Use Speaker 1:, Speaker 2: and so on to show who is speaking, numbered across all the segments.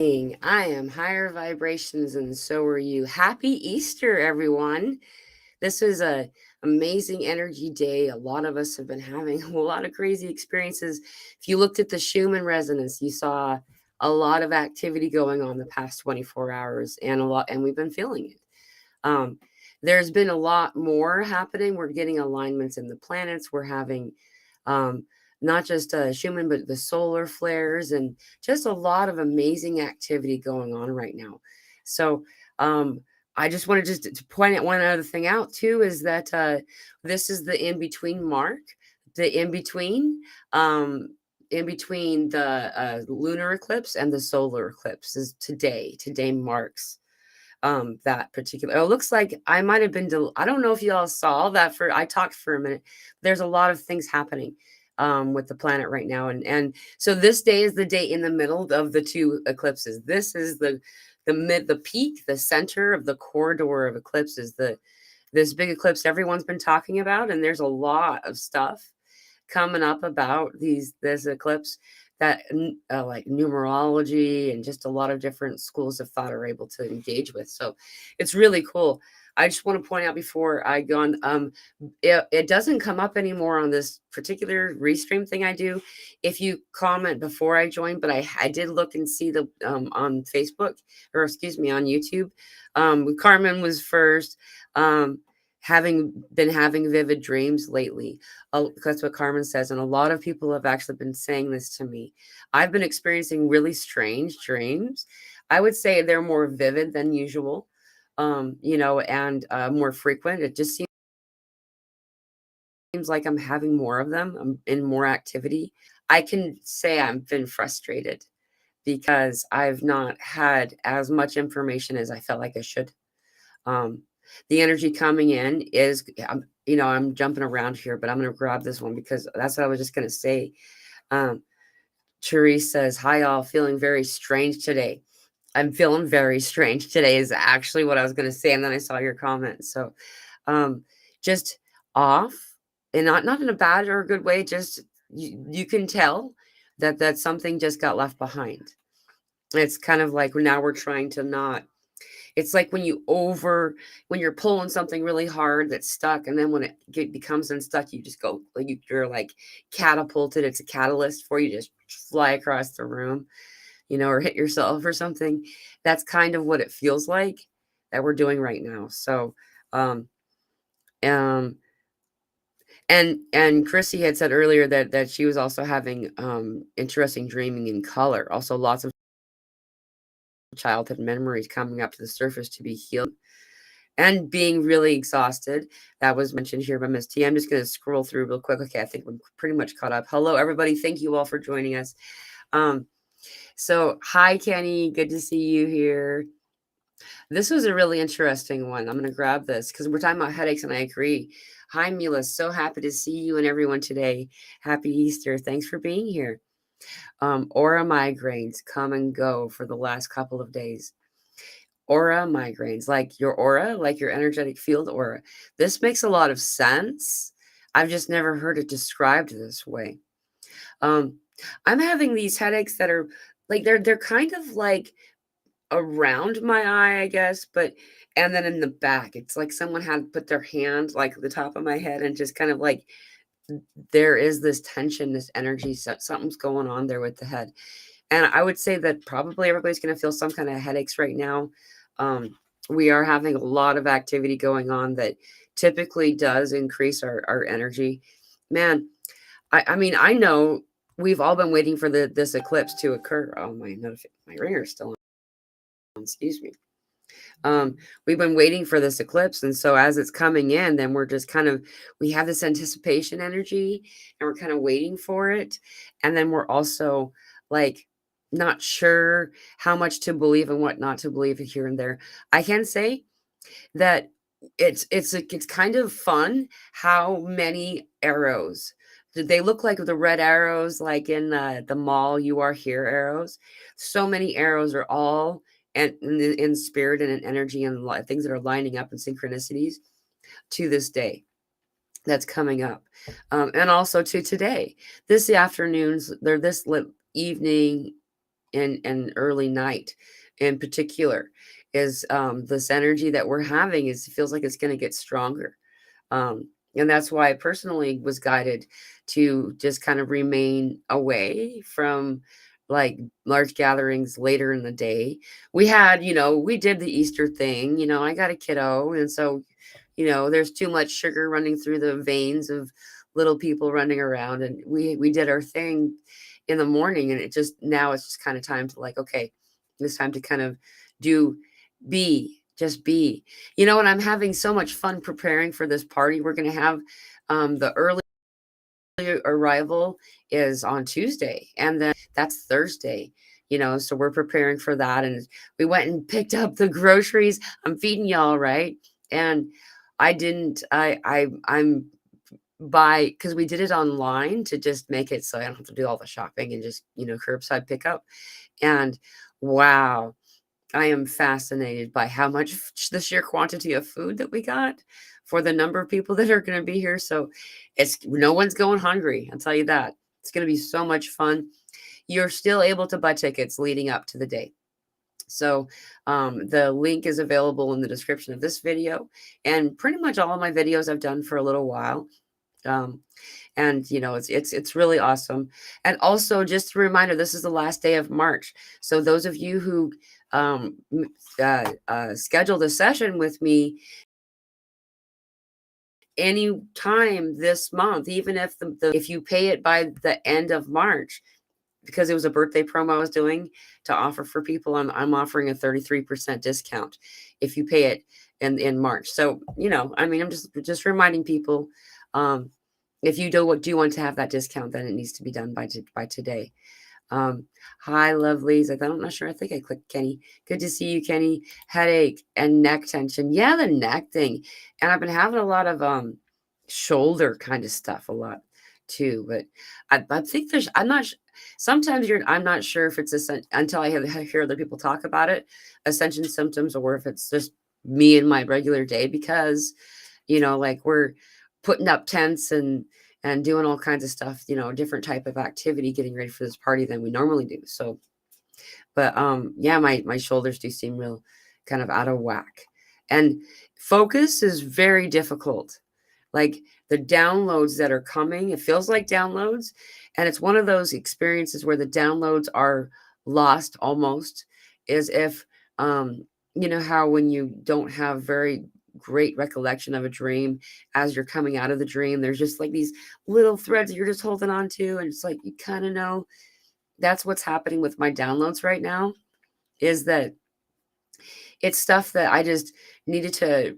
Speaker 1: I am higher vibrations, and so are you. Happy Easter, everyone. This was a amazing energy day. A lot of us have been having a lot of crazy experiences. If you looked at the Schumann resonance, you saw a lot of activity going on the past 24 hours, and we've been feeling it. Um, there's been a lot more happening. We're getting alignments in the planets. We're having um, not just Schumann, but the solar flares and just a lot of amazing activity going on right now. So um, I just wanted just to point out one other thing out too is that this is the in between mark, the um, in between the lunar eclipse and the solar eclipse is today. Today marks that particular it looks like I might have been I don't know if you all saw that. For I talked for a minute. There's a lot of things happening with the planet right now, and so this day is the day in the middle of the two eclipses. This is the peak, the center of the corridor of eclipses, the this big eclipse everyone's been talking about, and there's a lot of stuff coming up about this eclipse that like numerology and just a lot of different schools of thought are able to engage with. So it's really cool. I just want to point out before I go on, it doesn't come up anymore on this particular restream thing I do. If you comment before I join, but I did look and see the on Facebook, or excuse me, on YouTube. Carmen was first. Having been having vivid dreams lately. That's what Carmen says. And a lot of people have actually been saying this to me. I've been experiencing really strange dreams. I would say they're more vivid than usual, and more frequent. It just seems like I'm having more of them. I'm in more activity. I can say I've been frustrated because I've not had as much information as I felt like I should. Um, the energy coming in is, I'm jumping around here, but I'm going to grab this one because that's what I was just going to say. Um, Therese says, "Hi, all. Feeling very strange today." I'm feeling very strange today is actually what I was going to say, and then I saw your comment. So, um, just off, and not in a bad or a good way. Just you can tell that something just got left behind. It's kind of like now we're trying to not. It's like when you're pulling something really hard that's stuck, and then when becomes unstuck, you just go like you're like catapulted. It's a catalyst for you to just fly across the room, or hit yourself or something. That's kind of what it feels like that we're doing right now. So, um, um, and Chrissy had said earlier that she was also having interesting dreaming in color. Also, lots of childhood memories coming up to the surface to be healed and being really exhausted. That was mentioned here by Miss T. I'm just going to scroll through real quick. Okay, I think we're pretty much caught up. Hello, everybody. Thank you all for joining us. Um, so, hi, Kenny. Good to see you here. This was a really interesting one. I'm going to grab this because we're talking about headaches, and I agree. Hi, Mila. So happy to see you and everyone today. Happy Easter. Thanks for being here. Aura migraines come and go for the last couple of days. Aura migraines, like your aura, like your energetic field aura. This makes a lot of sense. I've just never heard it described this way. Um, I'm having these headaches that are like they're kind of like around my eye, I guess, but and then in the back, it's like someone had put their hand like the top of my head and just kind of like there is this tension, this energy, something's going on there with the head. And I would say that probably everybody's going to feel some kind of headaches right now. Um, we are having a lot of activity going on that typically does increase our energy. Man, I mean, I know we've all been waiting for this eclipse to occur. Oh, my ringer's still on. Excuse me. Um, we've been waiting for this eclipse, and so as it's coming in, then we're just kind of we have this anticipation energy, and we're kind of waiting for it, and then we're also like not sure how much to believe and what not to believe here and there. I can say that it's kind of fun how many arrows. They look like the red arrows, like in the mall. You are here arrows. So many arrows are all and in spirit and in energy and things that are lining up in synchronicities to this day that's coming up, and also to today. This afternoon's there. Evening and early night in particular is this energy that we're having is feels like it's going to get stronger. And that's why I personally was guided to just kind of remain away from like large gatherings later in the day. We had, we did the Easter thing, I got a kiddo. And so, there's too much sugar running through the veins of little people running around. And we did our thing in the morning. And now it's just kind of time to like, okay, it's time to kind of do just be. And I'm having so much fun preparing for this party we're going to have. The early arrival is on Tuesday, and then that's Thursday. So we're preparing for that, and we went and picked up the groceries. I'm feeding y'all, right? And I didn't. I'm by because we did it online to just make it so I don't have to do all the shopping and just curbside pickup. And wow, I am fascinated by how much the sheer quantity of food that we got for the number of people that are going to be here. So it's no one's going hungry. I'll tell you that. It's going to be so much fun. You're still able to buy tickets leading up to the day. So the link is available in the description of this video, and pretty much all of my videos I've done for a little while. And it's really awesome. And also just a reminder, this is the last day of March. So those of you who scheduled a session with me any time this month, even if if you pay it by the end of March, because it was a birthday promo I was doing to offer for people, I'm offering a 33% discount if you pay it in March. So I'm just reminding people, if you do want to have that discount, then it needs to be done by today. Hi, lovelies. I'm not sure. I think I clicked Kenny. Good to see you, Kenny. Headache and neck tension. Yeah, the neck thing. And I've been having a lot of shoulder kind of stuff a lot too. But I think I'm not. Sometimes I'm not sure if it's until I hear other people talk about it, Ascension Symptoms, or if it's just me in my regular day, because like we're putting up tents and doing all kinds of stuff, different type of activity, getting ready for this party than we normally do. So, but yeah, my shoulders do seem real kind of out of whack. And focus is very difficult. Like the downloads that are coming, it feels like downloads. And it's one of those experiences where the downloads are lost almost, as if, how when you don't have very great recollection of a dream, as you're coming out of the dream, there's just like these little threads that you're just holding on to. And it's like, you kind of know that's what's happening with my downloads right now, is that it's stuff that I just needed to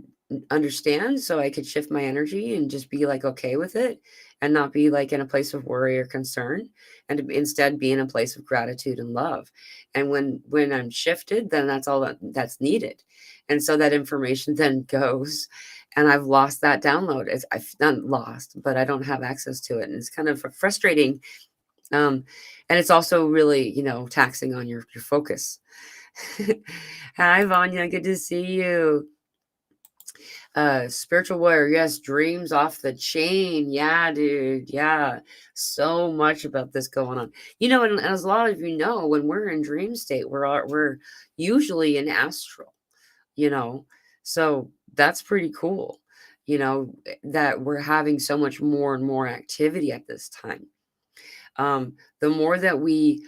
Speaker 1: understand so I could shift my energy and just be like okay with it, and not be like in a place of worry or concern, and to instead be in a place of gratitude and love. And when I'm shifted, then that's all that's needed. And so that information then goes, and I've lost that download. I've not lost, but I don't have access to it, and it's kind of frustrating. And it's also really taxing on your focus. Hi, Vanya. Good to see you. Spiritual warrior. Yes. Dreams off the chain. Yeah, dude. Yeah. So much about this going on. And as a lot of you know, when we're in dream state, we're usually in astral, so that's pretty cool, that we're having so much more and more activity at this time. The more that we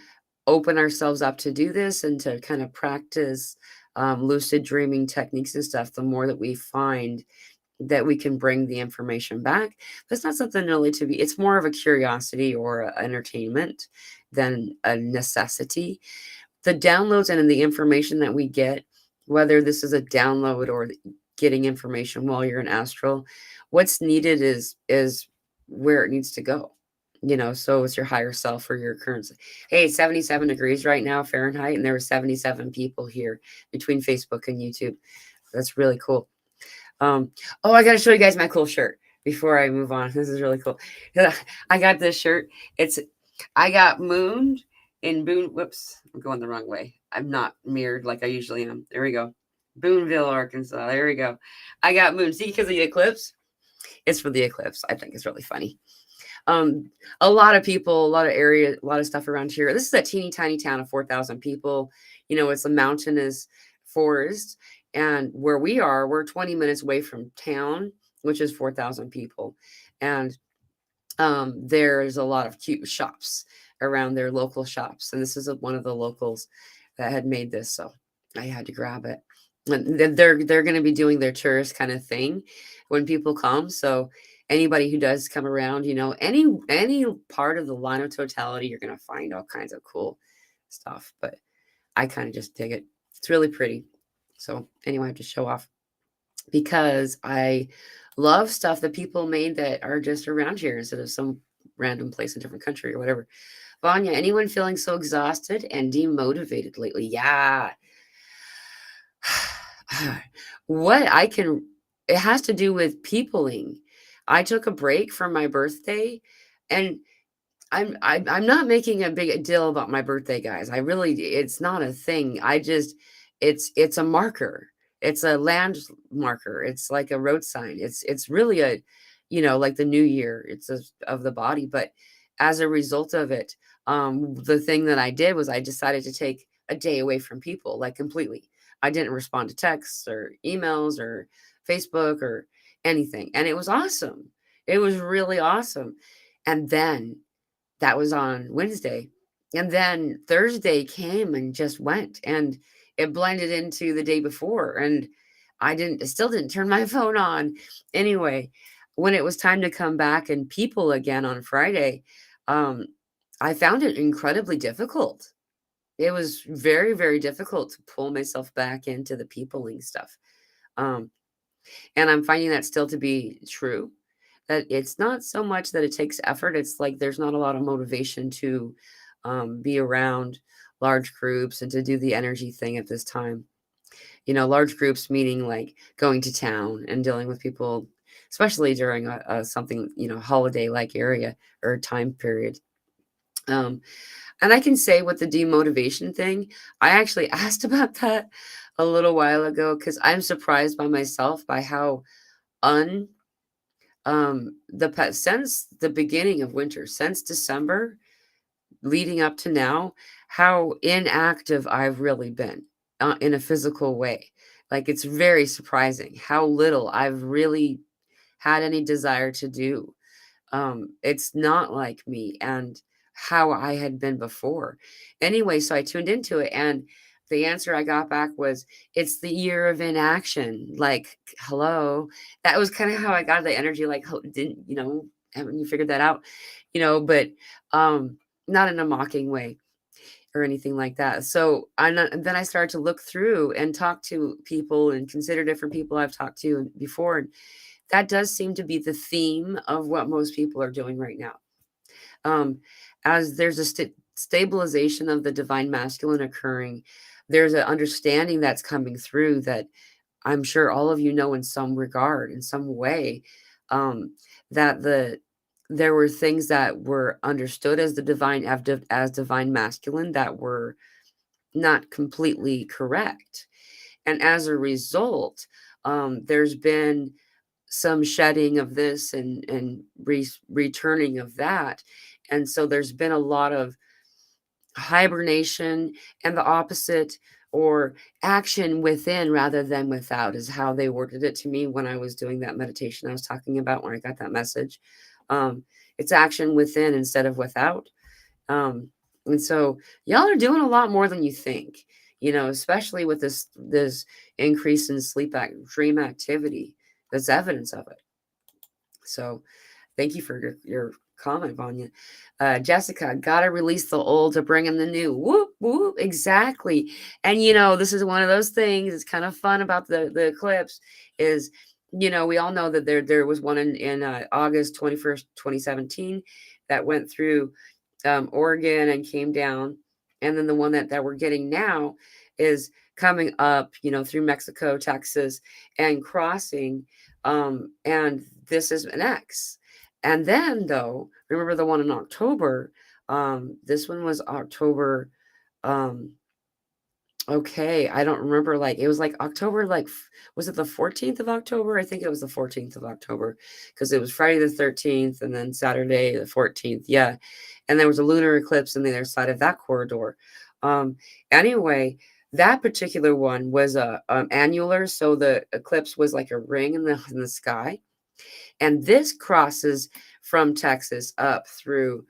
Speaker 1: open ourselves up to do this and to kind of practice lucid dreaming techniques and stuff, the more that we find that we can bring the information back. But it's not something really it's more of a curiosity or entertainment than a necessity. The downloads and the information that we get, whether this is a download or getting information while you're in astral, what's needed is where it needs to go. So it's your higher self or your current. Hey, it's 77 degrees right now, Fahrenheit, and there were 77 people here between Facebook and YouTube. That's really cool. Oh, I got to show you guys my cool shirt before I move on. This is really cool. I got this shirt. I got mooned in whoops, I'm going the wrong way. I'm not mirrored like I usually am. There we go. Boonville, Arkansas. There we go. I got mooned. See, because of the eclipse. It's for the eclipse. I think it's really funny. Um, a lot of people, a lot of area, a lot of stuff around here. This is a teeny tiny town of 4,000 people. It's a mountainous forest. And where we are, we're 20 minutes away from town, which is 4,000 people. And there's a lot of cute shops around their local shops. And this is one of the locals that had made this. So I had to grab it. And they're going to be doing their tourist kind of thing when people come. So anybody who does come around, any part of the line of totality, you're going to find all kinds of cool stuff. But I kind of just dig it. It's really pretty. So anyway, I have to show off because I love stuff that people made that are just around here instead of some random place in a different country or whatever. Vanya, anyone feeling so exhausted and demotivated lately? Yeah. What I can, it has to do with peopling. I took a break from my birthday, and I'm not making a big deal about my birthday, guys. It's not a thing. It's a marker. It's a land marker. It's like a road sign. It's really a, like the new year. Of the body. But as a result of it, the thing that I did was I decided to take a day away from people, like completely. I didn't respond to texts or emails or Facebook or anything, and it was awesome. It was really awesome. And then that was on Wednesday. And then Thursday came and just went, and it blended into the day before. And I still didn't turn my phone on. Anyway, when it was time to come back and people again on Friday, um, I found it incredibly difficult. It was very, very difficult to pull myself back into the peopling stuff. Um, and I'm finding that still to be true, that it's not so much that it takes effort. It's like there's not a lot of motivation to be around large groups and to do the energy thing at this time. Large groups meaning like going to town and dealing with people, especially during a something, holiday like area or time period. Um, and I can say with the demotivation thing, I actually asked about that a little while ago because I'm surprised by myself by how un since the beginning of winter, since December leading up to now, how inactive I've really been in a physical way. Like, it's very surprising how little I've really had any desire to do. It's not like me and how I had been before. Anyway, so I tuned into it, and the answer I got back was, it's the year of inaction. Like, hello. That was kind of how I got the energy. Like, didn't, haven't you figured that out? But not in a mocking way or anything like that. So and then I started to look through and talk to people and consider different people I've talked to before. And that does seem to be the theme of what most people are doing right now. Um, as there's a stabilization of the divine masculine occurring, there's an understanding that's coming through that I'm sure all of you know in some regard, in some way, that there were things that were understood as the divine as divine masculine that were not completely correct, and as a result, there's been some shedding of this and returning of that. And so there's been a lot of hibernation and the opposite, or action within rather than without, is how they worded it to me when I was doing that meditation I was talking about when I got that message. It's action within instead of without. And so y'all are doing a lot more than you think, especially with this increase in dream activity. That's evidence of it. So thank you for your comment, Vanya. Jessica, gotta release the old to bring in the new. Whoop, whoop, exactly. And this is one of those things. It's kind of fun about the eclipse is, we all know that there was one in August 21st, 2017 that went through Oregon and came down. And then the one that we're getting now is coming up, through Mexico, Texas, and crossing. And this is an X. And then, though, remember the one in October? This one was October Okay, I don't remember, like, it was, like, October, like, was it the 14th of October? I think it was the 14th of October, because it was Friday the 13th and then Saturday the 14th, yeah, and there was a lunar eclipse on the other side of that corridor. Um, anyway, that particular one was a, annular, so the eclipse was like a ring in the sky, and this crosses from Texas up through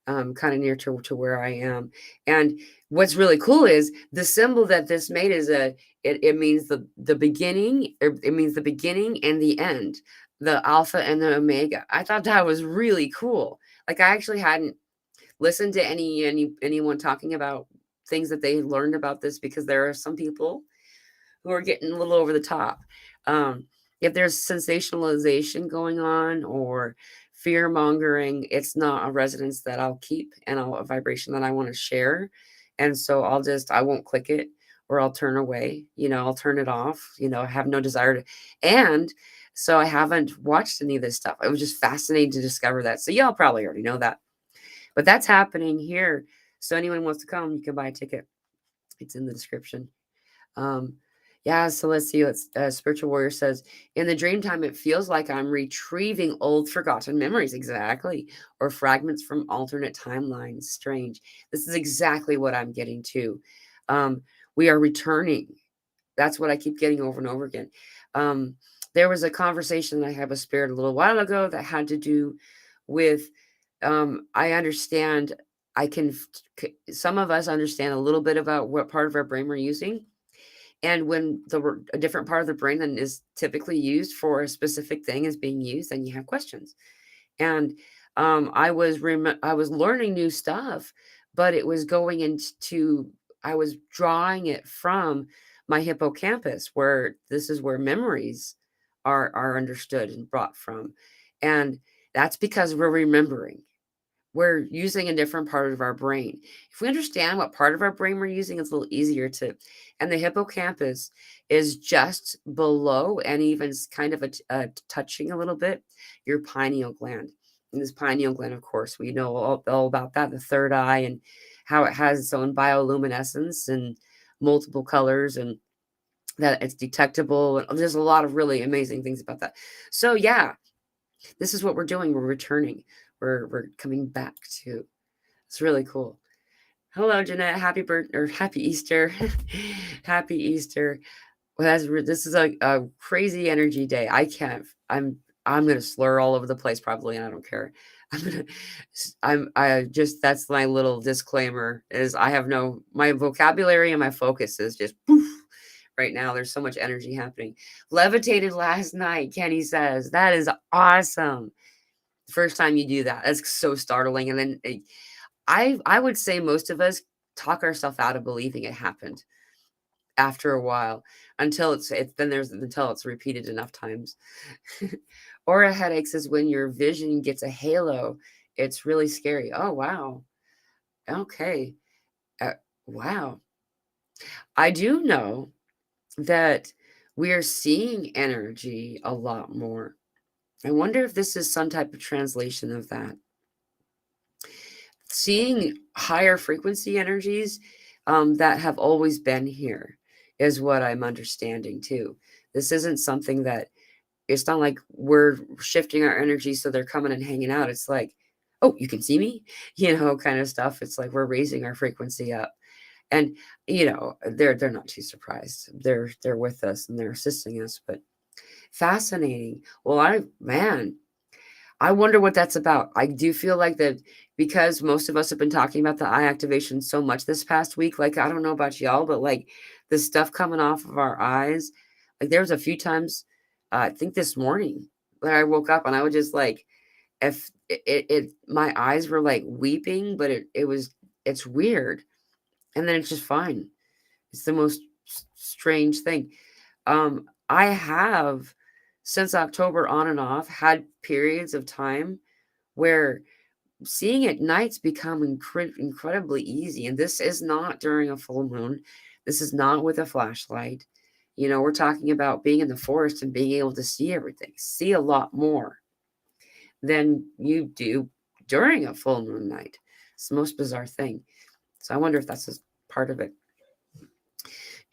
Speaker 1: kind of near to where I am. And what's really cool is the symbol that this made is it means the beginning, it means the beginning and the end, the alpha and the omega. I thought that was really cool. Like I actually hadn't listened to anyone talking about things that they learned about this, because there are some people who are getting a little over the top. Um, if there's sensationalization going on or fear mongering, it's not a resonance that I'll keep, and a vibration that I want to share. And so I won't click it, or I'll turn away, I'll turn it off, I have no desire to. And so I haven't watched any of this stuff. It was just fascinating to discover that. So y'all probably already know that, but that's happening here. So anyone wants to come, you can buy a ticket. It's in the description. Um, yeah, so let's see. Let's Spiritual Warrior says, in the dream time, it feels like I'm retrieving old forgotten memories, exactly, or fragments from alternate timelines. Strange. This is exactly what I'm getting to. We are returning. That's what I keep getting over and over again. Um, there was a conversation that I had with Spirit a little while ago that had to do with, I understand, I can, some of us understand a little bit about what part of our brain we're using, and when a different part of the brain than is typically used for a specific thing is being used, then you have questions. And I was learning new stuff, but it was going into, I was drawing it from my hippocampus, where this is where memories are understood and brought from. And that's because we're remembering, we're using a different part of our brain. If we understand what part of our brain we're using, it's a little easier to. And the hippocampus is just below, and even kind of touching a little bit, your pineal gland. And this pineal gland, of course, we know all about that, the third eye, and how it has its own bioluminescence and multiple colors, and that it's detectable. And there's a lot of really amazing things about that. So yeah, this is what we're doing. We're returning. We're coming back to. It's really cool. Hello, Janette. Happy birth or happy Easter. Happy Easter. Well, this is a crazy energy day. I can't. I'm gonna slur all over the place probably, and I don't care. I'm gonna. I just, that's my little disclaimer. Is I have no, my vocabulary and my focus is just poof. Right now, there's so much energy happening. Levitated last night, Kenny says. That is awesome. The first time you do that, that's so startling. And then I would say most of us talk ourselves out of believing it happened after a while, until until it's repeated enough times. Aura headaches is when your vision gets a halo. It's really scary. Oh wow. Okay. Uh, wow. I do know that we are seeing energy a lot more. I wonder if this is some type of translation of that. Seeing higher frequency energies that have always been here is what I'm understanding too. This isn't something that, it's not like we're shifting our energy so they're coming and hanging out. It's like, oh, you can see me, kind of stuff. It's like we're raising our frequency up. And they're not too surprised. They're with us and they're assisting us. But fascinating. Well, I wonder what that's about. I do feel like that, because most of us have been talking about the eye activation so much this past week. Like, I don't know about y'all, but like the stuff coming off of our eyes, like there was a few times, I think this morning, when I woke up and I was just like, if my eyes were like weeping, but it's weird. And then it's just fine. It's the most strange thing. I have, since October on and off, had periods of time where seeing at nights become incredibly easy. And this is not during a full moon. This is not with a flashlight. We're talking about being in the forest and being able to see everything, see a lot more than you do during a full moon night. It's the most bizarre thing. So I wonder if that's just part of it.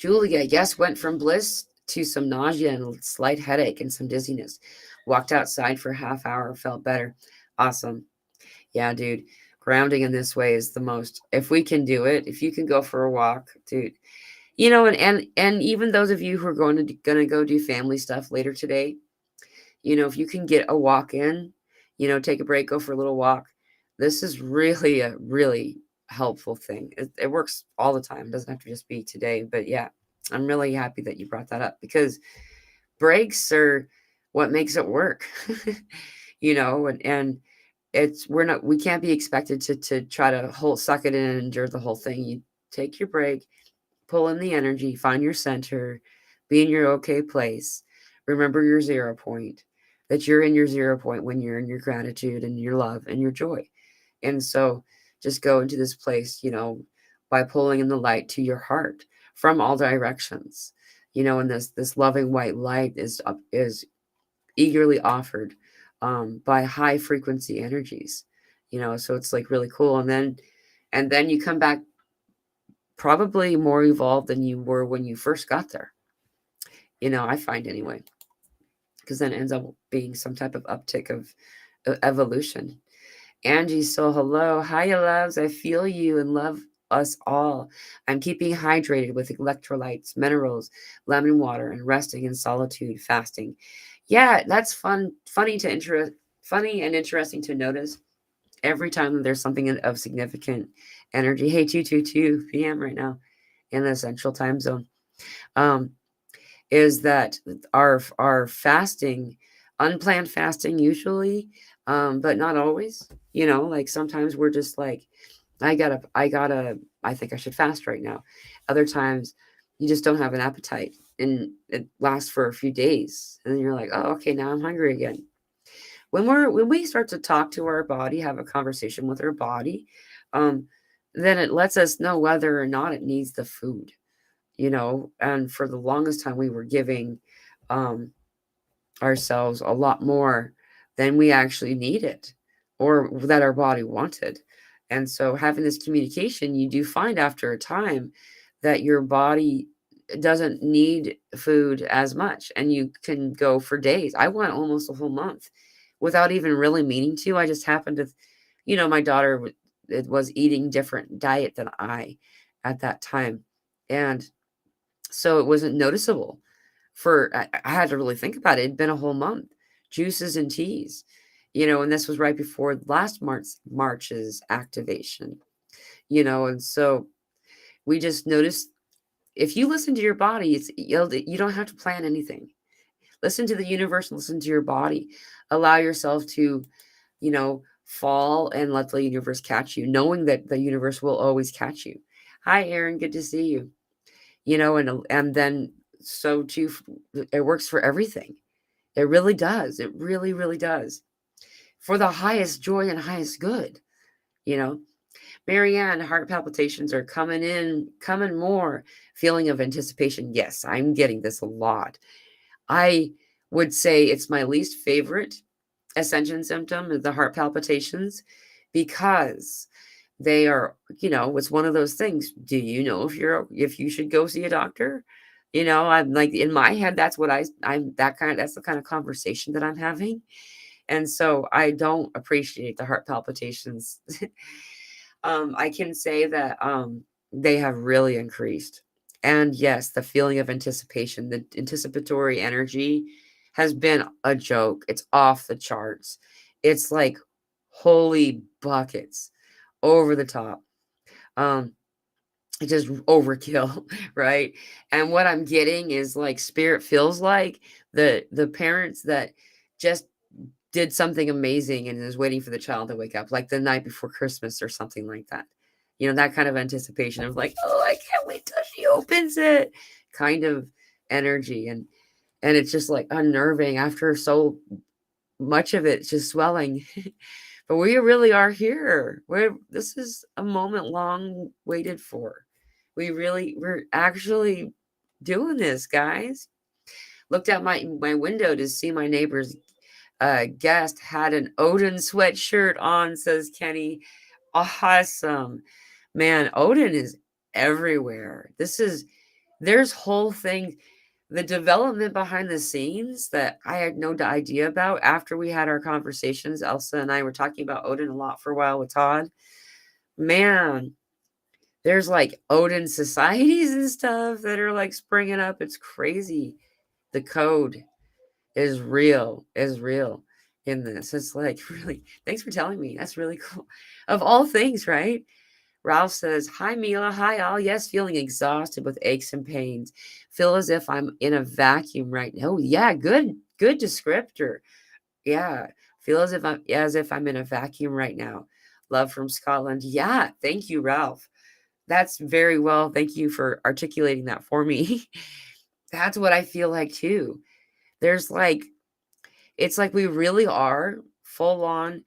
Speaker 1: Julia, yes, went from bliss to some nausea and slight headache and some dizziness. Walked outside for a half hour, felt better. Awesome. Yeah, dude. Grounding in this way is the most. If we can do it, if you can go for a walk, dude. And even those of you who are gonna go do family stuff later today, if you can get a walk in, take a break, go for a little walk. This is really a really helpful thing. It works all the time. It doesn't have to just be today. But yeah, I'm really happy that you brought that up because breaks are what makes it work. And we can't be expected to try to suck it in and endure the whole thing. You take your break, pull in the energy, find your center, be in your okay place. Remember your 0 point, that you're in your 0 point when you're in your gratitude and your love and your joy. And so just go into this place, by pulling in the light to your heart from all directions. And this loving white light is eagerly offered by high frequency energies. So it's like really cool. And then you come back probably more evolved than you were when you first got there. I find anyway, because then it ends up being some type of uptick of evolution. Angie, so hello. Hiya, loves. I feel you and love us all. I'm keeping hydrated with electrolytes, minerals, lemon water, and resting in solitude, fasting. Yeah, that's funny and interesting to notice every time there's something of significant energy. Hey, 2:22 p.m. right now in the central time zone. Is that our fasting, unplanned fasting usually, but not always. Like sometimes we're just like, I think I should fast right now. Other times you just don't have an appetite and it lasts for a few days. And then you're like, oh, okay, now I'm hungry again. When we start to talk to our body, have a conversation with our body, um, then it lets us know whether or not it needs the food. And for the longest time we were giving um, ourselves a lot more than we actually needed or that our body wanted. And so having this communication, you do find after a time that your body doesn't need food as much and you can go for days. I went almost a whole month without even really meaning to. I just happened to, my daughter it was eating different diet than I at that time. And so it wasn't noticeable I had to really think about it. It'd been a whole month, juices and teas, and this was right before last March's activation, and so we just noticed if you listen to your body, you don't have to plan anything. Listen to the universe, listen to your body, allow yourself to, fall and let the universe catch you, knowing that the universe will always catch you. Hi, Aaron. Good to see you. And then so too, it works for everything. It really does. It really, really does. For the highest joy and highest good, you know. Marianne, heart palpitations are coming more. Feeling of anticipation. Yes, I'm getting this a lot. I would say it's my least favorite ascension symptom, the heart palpitations, because they are, it's one of those things. Do you know if you should go see a doctor? I'm like in my head, that's what that's the kind of conversation that I'm having. And so I don't appreciate the heart palpitations. I can say that they have really increased. And yes, the feeling of anticipation, the anticipatory energy has been a joke. It's off the charts. It's like holy buckets over the top. It's just overkill, right? And what I'm getting is like spirit feels like the parents that just did something amazing and is waiting for the child to wake up, like the night before Christmas or something like that. That kind of anticipation of like, oh, I can't wait till she opens it, kind of energy. And it's just like unnerving after so much of it just swelling. But we really are here. This is a moment long waited for. We're actually doing this, guys. Looked out my window to see my neighbor's guest had an Odin sweatshirt on, says Kenny. Awesome. Man, Odin is everywhere. This There's whole thing, the development behind the scenes that I had no idea about after we had our conversations. Elsa and I were talking about Odin a lot for a while with Todd. Man, there's like Odin societies and stuff that are like springing up. It's crazy. The code is real in this. It's like, really, thanks for telling me. That's really cool. Of all things, right? Ralph says, "Hi, Mila. Hi, all. Yes, feeling exhausted with aches and pains. Feel as if I'm in a vacuum right now." Oh, yeah, good descriptor. Yeah, feel as if I'm in a vacuum right now. Love from Scotland. Yeah, thank you, Ralph. That's very well. Thank you for articulating that for me. That's what I feel like too. There's like, it's like we really are full on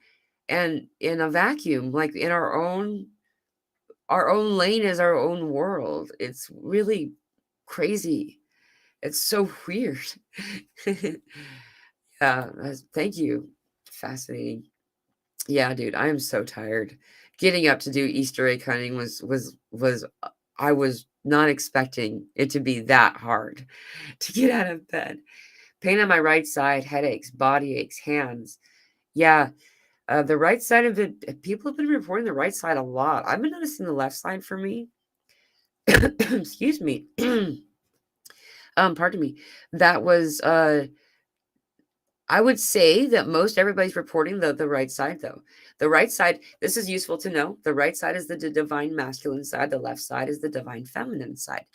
Speaker 1: and in a vacuum, like in our own lane is our own world. It's really crazy. It's so weird. Yeah, thank you. Fascinating. Yeah, dude, I am so tired. Getting up to do Easter egg hunting was I was not expecting it to be that hard to get out of bed. Pain on my right side, headaches, body aches, hands. Yeah, the right side of it, people have been reporting the right side a lot. I've been noticing the left side for me. Excuse me. Pardon me. That was I would say that most everybody's reporting the right side though. The right side, this is useful to know. The right side is the divine masculine side, the left side is the divine feminine side.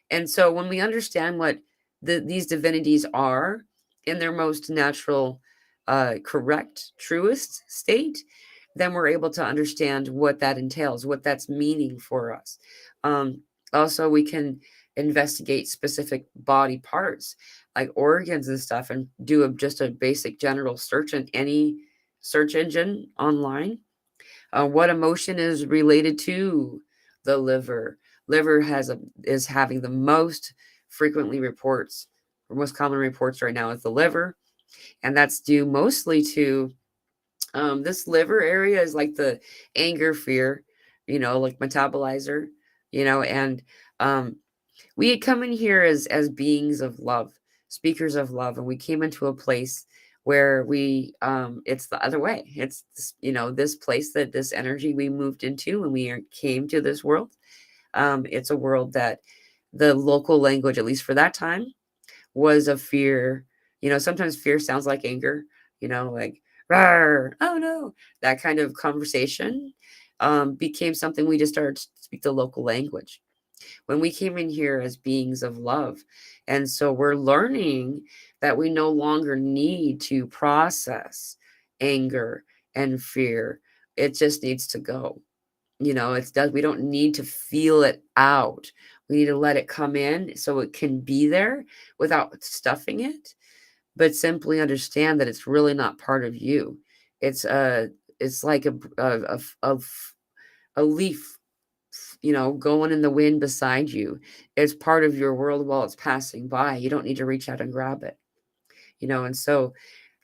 Speaker 1: And so when we understand what these divinities are in their most natural, correct, truest state, then we're able to understand what that entails, what that's meaning for us. Also, we can investigate specific body parts like organs and stuff and do just a basic general search in any search engine online. What emotion is related to the liver? Liver is having the most frequently reports, or most common reports right now is the liver, and that's due mostly to this liver area is like the anger, fear, like metabolizer, and um, we had come in here as beings of love, speakers of love, and we came into a place where we it's the other way. It's this, this place, that this energy we moved into when we came to this world. It's a world that the local language, at least for that time, was of fear. Sometimes fear sounds like anger, like "Rawr, oh no," that kind of conversation became something we just started to speak the local language when we came in here as beings of love. And so we're learning that we no longer need to process anger and fear. It just needs to go. We don't need to feel it out. We need to let it come in so it can be there without stuffing it, but simply understand that it's really not part of you. It's it's like a leaf, going in the wind beside you. It's part of your world while it's passing by. You don't need to reach out and grab it, and so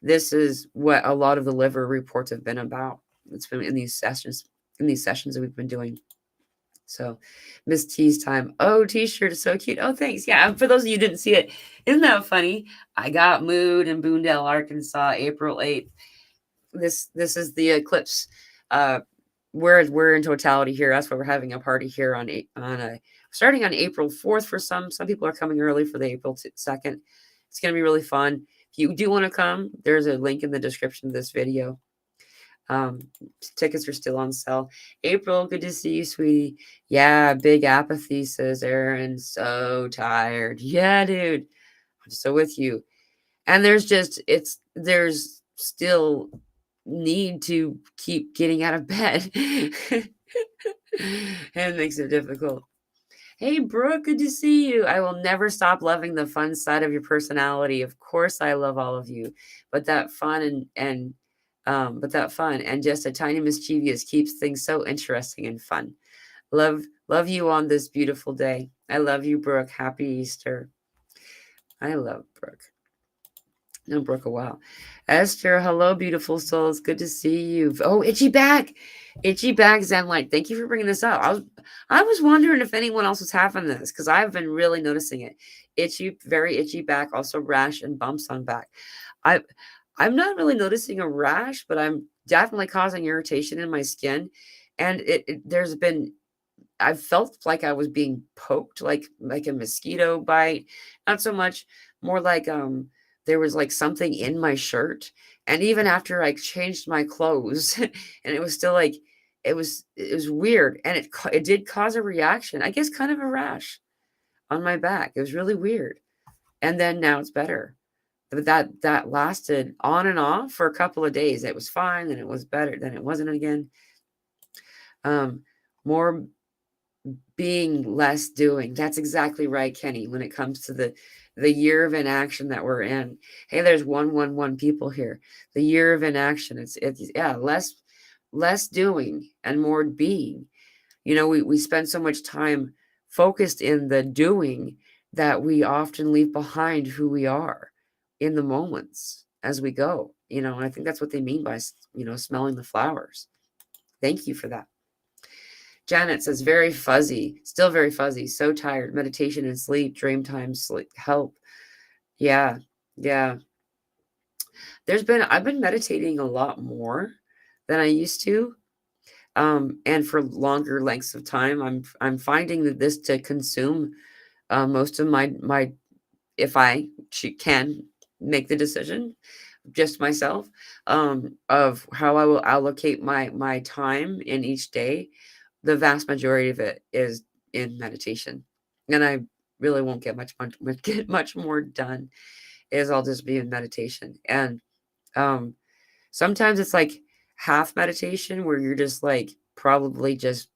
Speaker 1: this is what a lot of the liver reports have been about. It's been in these sessions that we've been doing. So Miss T's time. Oh, t-shirt is so cute. Oh, thanks. Yeah, for those of you who didn't see it, isn't that funny? I got mood in Boonville, Arkansas, April 8th. This is the eclipse. We're in totality here. That's why we're having a party here starting on April 4th for some. Some people are coming early for the April 2nd. It's going to be really fun. If you do want to come, there's a link in the description of this video. Tickets are still on sale. April, good to see you, sweetie. Yeah, big apathy, says Aaron. So tired. Yeah, dude. I'm so with you. And there's still need to keep getting out of bed. And it makes it difficult. Hey, Brooke, good to see you. I will never stop loving the fun side of your personality. Of course, I love all of you, but that fun and just a tiny mischievous keeps things so interesting and fun. Love you on this beautiful day. I love you, Brooke. Happy Easter. I love Brooke. No, Brooke, a while. Esther, hello, beautiful souls. Good to see you. Oh, itchy back. Itchy back, Zenlight. Thank you for bringing this up. I was wondering if anyone else was having this, because I've been really noticing it. Itchy, very itchy back, also rash and bumps on back. I I'm not really noticing a rash, but I'm definitely causing irritation in my skin. And there's been I felt like I was being poked, like a mosquito bite. Not so much, more like there was like something in my shirt. And even after I changed my clothes, and it was still like it was weird, and it did cause a reaction. I guess kind of a rash on my back. It was really weird. And then now it's better. But that lasted on and off for a couple of days. It was fine, then it was better, then it wasn't again. Um, more being, less doing. That's exactly right, Kenny, when it comes to the year of inaction that we're in. Hey, there's 111 people here. The year of inaction. It's yeah, less doing and more being. We spend so much time focused in the doing that we often leave behind who we are in the moments as we go. And I think that's what they mean by smelling the flowers. Thank you for that. Janet says, very fuzzy, still very fuzzy, so tired. Meditation and sleep, dream time, sleep, help. Yeah, yeah. I've been meditating a lot more than I used to. And for longer lengths of time. I'm finding that this to consume most of my if I can make the decision, just myself, of how I will allocate my time in each day. The vast majority of it is in meditation, and I really won't get much more done. Is I'll just be in meditation, and um, sometimes it's like half meditation where you're just like probably just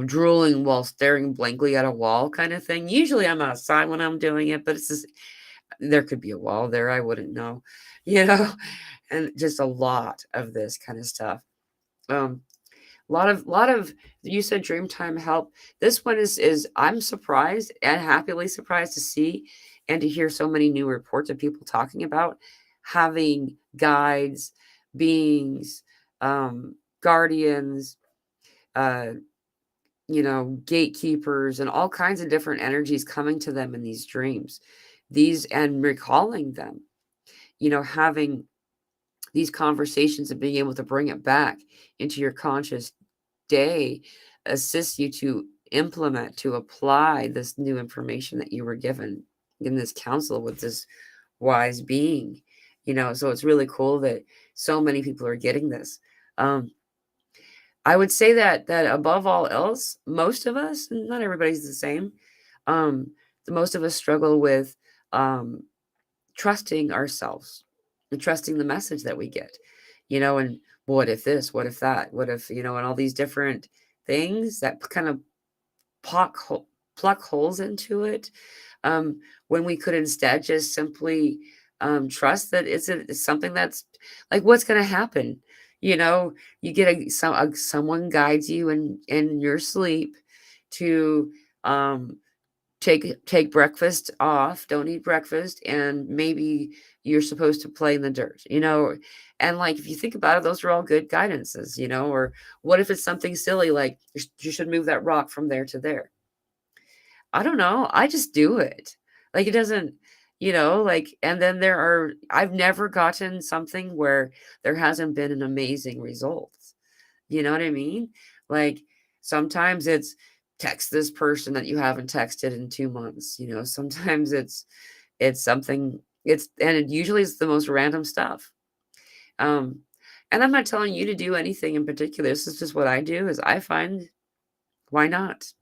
Speaker 1: drooling while staring blankly at a wall kind of thing. Usually I'm outside when I'm doing it, but it's just there could be a wall there. I wouldn't know, you know, and just a lot of this kind of stuff. Um, lot of you said Dreamtime help. This one is I'm surprised and happily surprised to see and to hear so many new reports of people talking about having guides, beings, guardians, uh, gatekeepers, and all kinds of different energies coming to them in these dreams. These and recalling them, having these conversations and being able to bring it back into your conscious day assists you to implement, to apply this new information that you were given in this council with this wise being. So it's really cool that so many people are getting this. I would say that above all else, most of us, not everybody's the same, the most of us struggle with um, trusting ourselves and trusting the message that we get, and what if this, what if that, what if, and all these different things that kind of pluck holes into it, when we could instead just simply trust that it's something that's like what's going to happen. You get someone guides you in your sleep to um, take breakfast off, don't eat breakfast, and maybe you're supposed to play in the dirt, and like if you think about it, those are all good guidances, or what if it's something silly like you should move that rock from there to there. I don't know. I just do it. Like it doesn't, like, and then I've never gotten something where there hasn't been an amazing result. You know what I mean? Like sometimes it's text this person that you haven't texted in 2 months. Sometimes it's something, and it usually is the most random stuff. Um, and I'm not telling you to do anything in particular. This is just what I do is I find why not?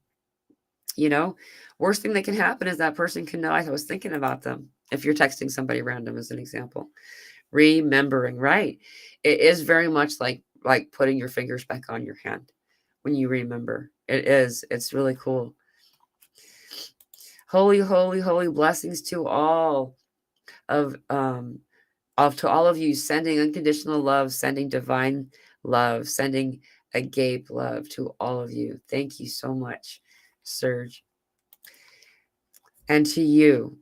Speaker 1: You know, worst thing that can happen is that person can know I was thinking about them. If you're texting somebody random, as an example, remembering, right? It is very much like putting your fingers back on your hand when you remember. It is. It's really cool. Holy, holy, holy blessings to all to all of you, sending unconditional love, sending divine love, sending agape love to all of you. Thank you so much, Serge. And to you,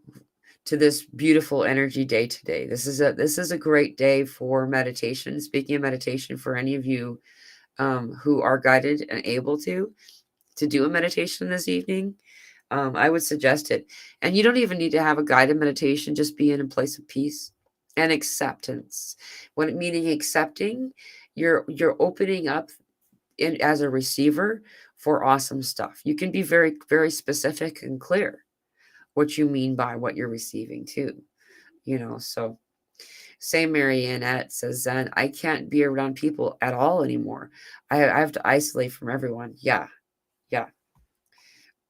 Speaker 1: to this beautiful energy day today. This is a great day for meditation. Speaking of meditation, for any of you who are guided and able to do a meditation this evening, I would suggest it. And you don't even need to have a guided meditation, just be in a place of peace and acceptance. When meaning accepting, you're opening up in as a receiver for awesome stuff. You can be very, very specific and clear what you mean by what you're receiving too. So same Marianette says, Zen, I can't be around people at all anymore. I have to isolate from everyone. Yeah, yeah.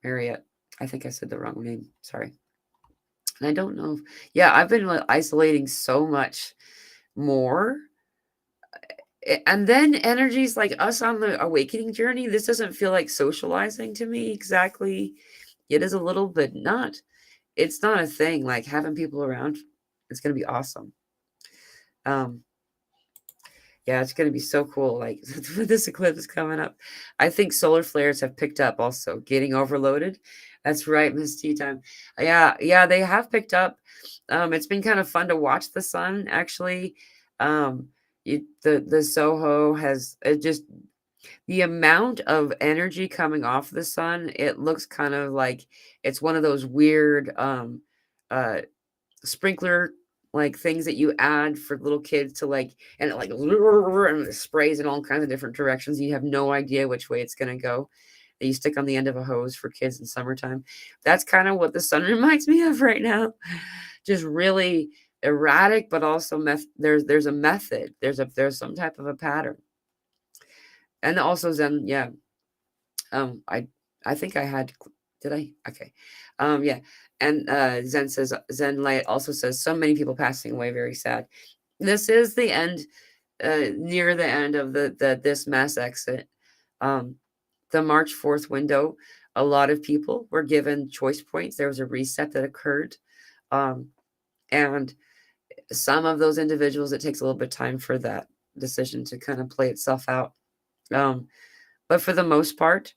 Speaker 1: Mariette. I think I said the wrong name. Sorry. And I don't know. Yeah, I've been isolating so much more. And then energies like us on the awakening journey, this doesn't feel like socializing to me exactly. It is a little bit not. It's not a thing like having people around. It's going to be awesome. Yeah, it's going to be so cool. Like this eclipse is coming up. I think solar flares have picked up also, getting overloaded. That's right, Miss Tea Time. Yeah, they have picked up. It's been kind of fun to watch the sun actually. The Soho has just the amount of energy coming off the sun. It looks kind of like it's one of those weird uh sprinkler like things that you add for little kids to like, and it like and it sprays in all kinds of different directions. You have no idea which way it's going to go, that you stick on the end of a hose for kids in summertime. That's kind of what the sun reminds me of right now. Just really erratic, but also there's a method, there's some type of a pattern. And also Zen, yeah. I think I had, did I? Okay. Yeah. And Zen says, Zenlight also says, so many people passing away, very sad. This is the end, near the end of this mass exit. The March 4th window, a lot of people were given choice points. There was a reset that occurred. And some of those individuals, it takes a little bit of time for that decision to kind of play itself out. But for the most part,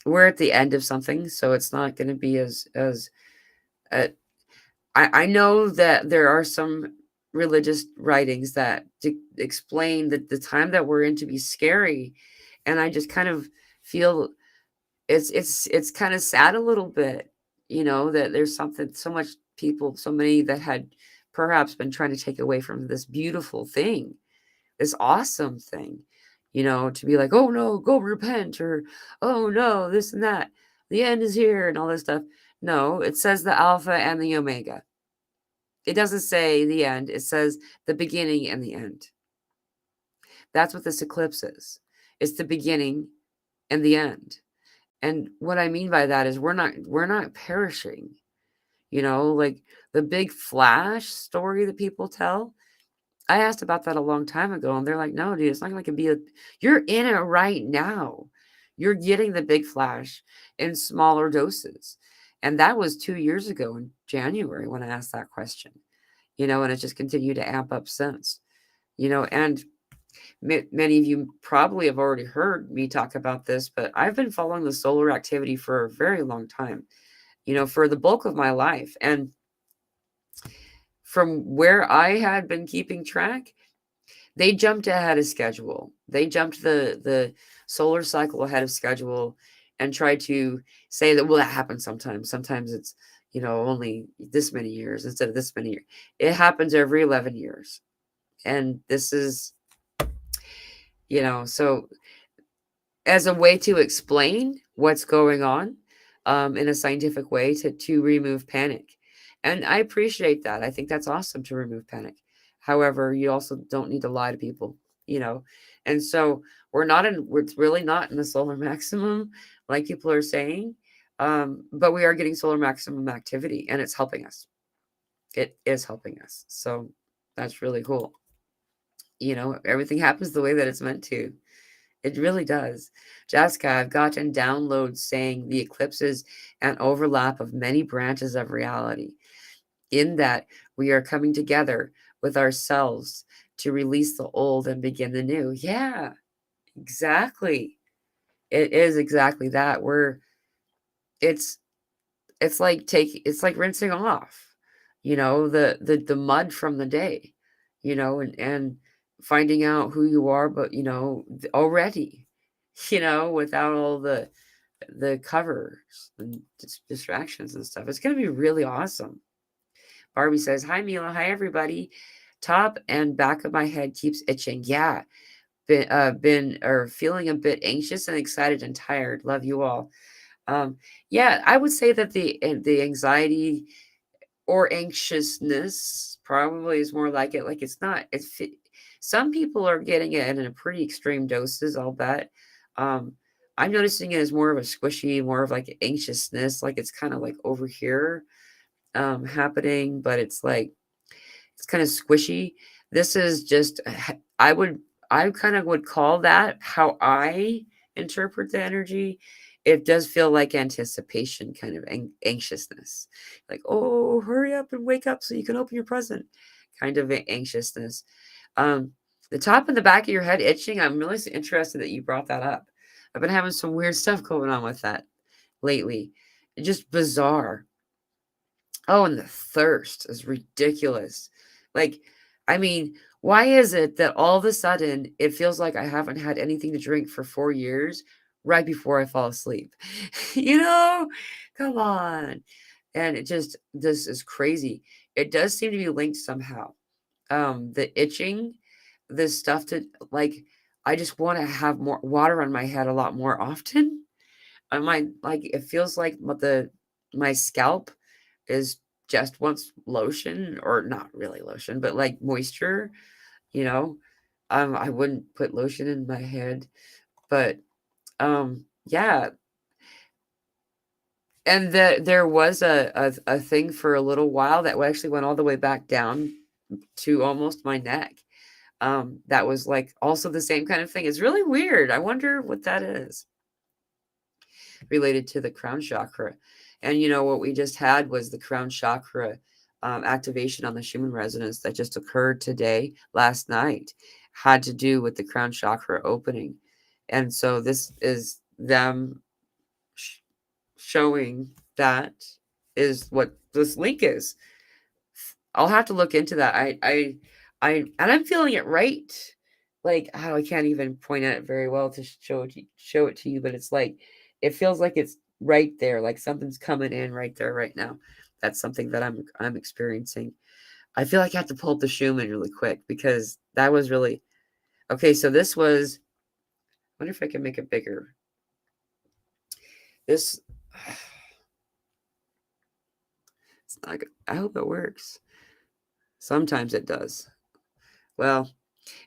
Speaker 1: we're at the end of something, so it's not going to be as I know that there are some religious writings that explain that the time that we're in to be scary, and I just kind of feel it's kind of sad a little bit, that there's something, so much people, so many that had perhaps been trying to take away from this beautiful thing, this awesome thing, to be like, oh no, go repent, or oh no, this and that. The end is here and all this stuff. No, it says the Alpha and the Omega. It doesn't say the end. It says the beginning and the end. That's what this eclipse is. It's the beginning and the end. And what I mean by that is we're not perishing. Like the big flash story that people tell. I asked about that a long time ago, and they're like, no, dude, it's not going to be you're in it right now. You're getting the big flash in smaller doses. And that was 2 years ago in January when I asked that question, and it's just continued to amp up since, and many of you probably have already heard me talk about this, but I've been following the solar activity for a very long time, for the bulk of my life. And from where I had been keeping track, they jumped ahead of schedule. They jumped the solar cycle ahead of schedule and tried to say that, well, that happens sometimes. Sometimes it's, only this many years instead of this many years. It happens every 11 years. And this is, so as a way to explain what's going on in a scientific way to remove panic. And I appreciate that. I think that's awesome to remove panic. However, you also don't need to lie to people, And so we're really not in the solar maximum, like people are saying. But we are getting solar maximum activity, and it's helping us. It is helping us. So that's really cool. Everything happens the way that it's meant to. It really does. Jessica, I've gotten downloads saying the eclipse is an overlap of many branches of reality, in that we are coming together with ourselves to release the old and begin the new. Yeah, exactly. It is exactly that. It's it's like rinsing off, the mud from the day, and finding out who you are, but already, without all the covers and distractions and stuff. It's gonna be really awesome. Barbie says, "Hi Mila, hi everybody. Top and back of my head keeps itching. Yeah, been or feeling a bit anxious and excited and tired. Love you all." Yeah, I would say that the anxiety or anxiousness probably is more like it. Like it's not. Some people are getting it in a pretty extreme doses. I'll bet. Um, I'm noticing it as more of a squishy, more of like anxiousness. Like it's kind of like over here happening, but it's kind of squishy. This is just I kind of would call that how I interpret the energy. It does feel like anticipation, kind of anxiousness. Like, oh, hurry up and wake up so you can open your present. Kind of anxiousness. Um, the top and the back of your head itching. I'm really interested that you brought that up. I've been having some weird stuff going on with that lately. It's just bizarre. Oh, and the thirst is ridiculous. Like, I mean, why is it that all of a sudden it feels like I haven't had anything to drink for 4 years right before I fall asleep? you know, Come on. And this is crazy. It does seem to be linked somehow. The itching, this stuff to like, I just want to have more water on my head a lot more often. It feels like my scalp is just wants lotion, or not really lotion, but like moisture, you know. I wouldn't put lotion in my head, but yeah. And there was a thing for a little while that actually went all the way back down to almost my neck. That was like also the same kind of thing. It's really weird. I wonder what that is related to the crown chakra. And what we just had was the crown chakra activation on the Schumann resonance that just occurred today, last night, had to do with the crown chakra opening. And so this is them showing that is what this link is. I'll have to look into that. And I'm feeling it right. Like, oh, I can't even point at it very well to show it to you, but it's like it feels like it's right there, like something's coming in right there, right now. That's something that I'm experiencing. I feel like I have to pull up the Schumann really quick because that was really okay. So this was. I wonder if I can make it bigger. This. It's not good. I hope it works. Sometimes it does. Well,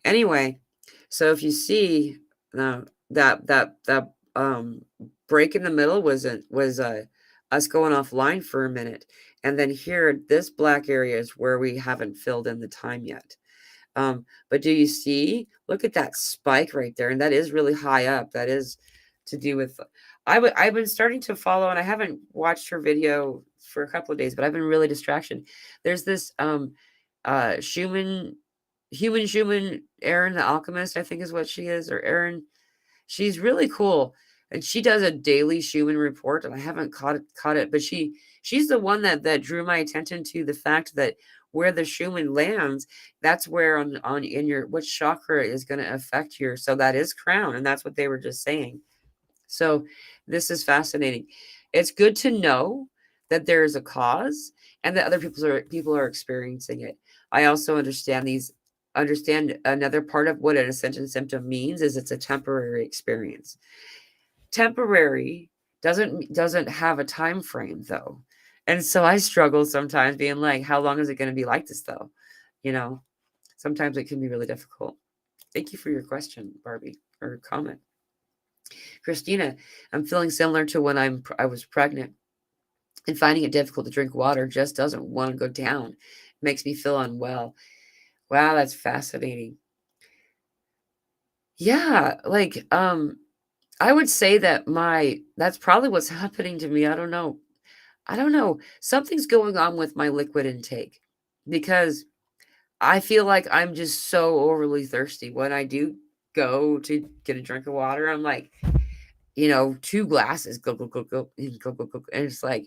Speaker 1: anyway, so if you see now that break in the middle was us going offline for a minute, and then here this black area is where we haven't filled in the time yet. But do you see? Look at that spike right there, and that is really high up. That is to do with. I've been starting to follow, and I haven't watched her video for a couple of days, but I've been really distraction. There's this Schumann, Schumann, Erin the alchemist, I think is what she is, or Erin. She's really cool, and she does a daily Schumann report, and I haven't caught it, but she's the one that drew my attention to the fact that where the Schumann lands, that's where on in your which chakra is going to affect your. So that is crown, and that's what they were just saying. So this is fascinating. It's good to know that there is a cause and that other people are experiencing it. I also understand another part of what an ascension symptom means is it's a temporary experience. Temporary doesn't have a time frame though. And so I struggle sometimes being like, how long is it going to be like this though? You know, Sometimes it can be really difficult. Thank you for your question, Barbie, or comment. Christina, I'm feeling similar to when I was pregnant and finding it difficult to drink water just doesn't want to go down. It makes me feel unwell. Wow, that's fascinating. Yeah, I would say that that's probably what's happening to me. I don't know. I don't know. Something's going on with my liquid intake because I feel like I'm just so overly thirsty. When I do go to get a drink of water, I'm like, 2 glasses, go, go, go, go, and go, go, go. And it's like,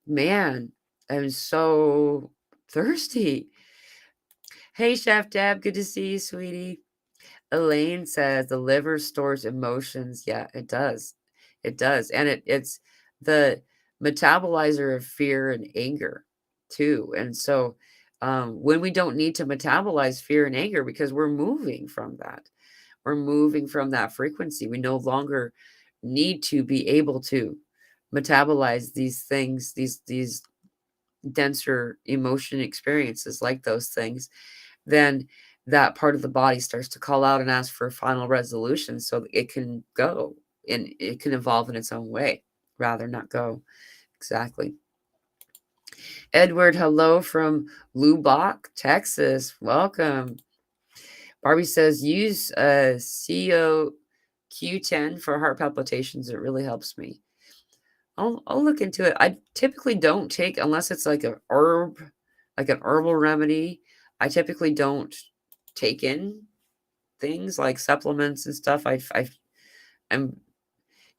Speaker 1: man, I'm so thirsty. Hey, Chef Deb, good to see you, sweetie. Elaine says the liver stores emotions. Yeah, it does. It does. And it's the metabolizer of fear and anger too. And so when we don't need to metabolize fear and anger because we're moving from that, we're moving from that frequency. We no longer need to be able to metabolize these things, these denser emotion experiences like those things, then that part of the body starts to call out and ask for a final resolution so that it can go and it can evolve in its own way, rather not go. Exactly. Edward, hello from Lubbock, Texas. Welcome. Barbie says use COQ10 for heart palpitations. It really helps me. I'll look into it. I typically don't take unless it's like a herb, like an herbal remedy. I typically don't take in things like supplements and stuff. I'm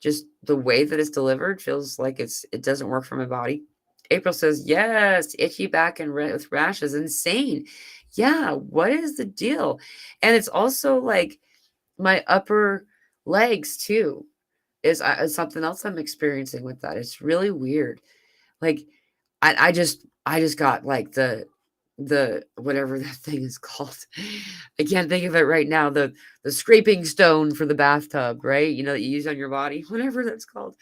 Speaker 1: just the way that it's delivered feels like it doesn't work for my body. April says, yes, itchy back and with rash is insane. Yeah, what is the deal? And it's also like my upper legs too is something else I'm experiencing with that. It's really weird. Like I just got like the whatever that thing is called. I can't think of it right now. The scraping stone for the bathtub, right? You know, that you use on your body, whatever that's called.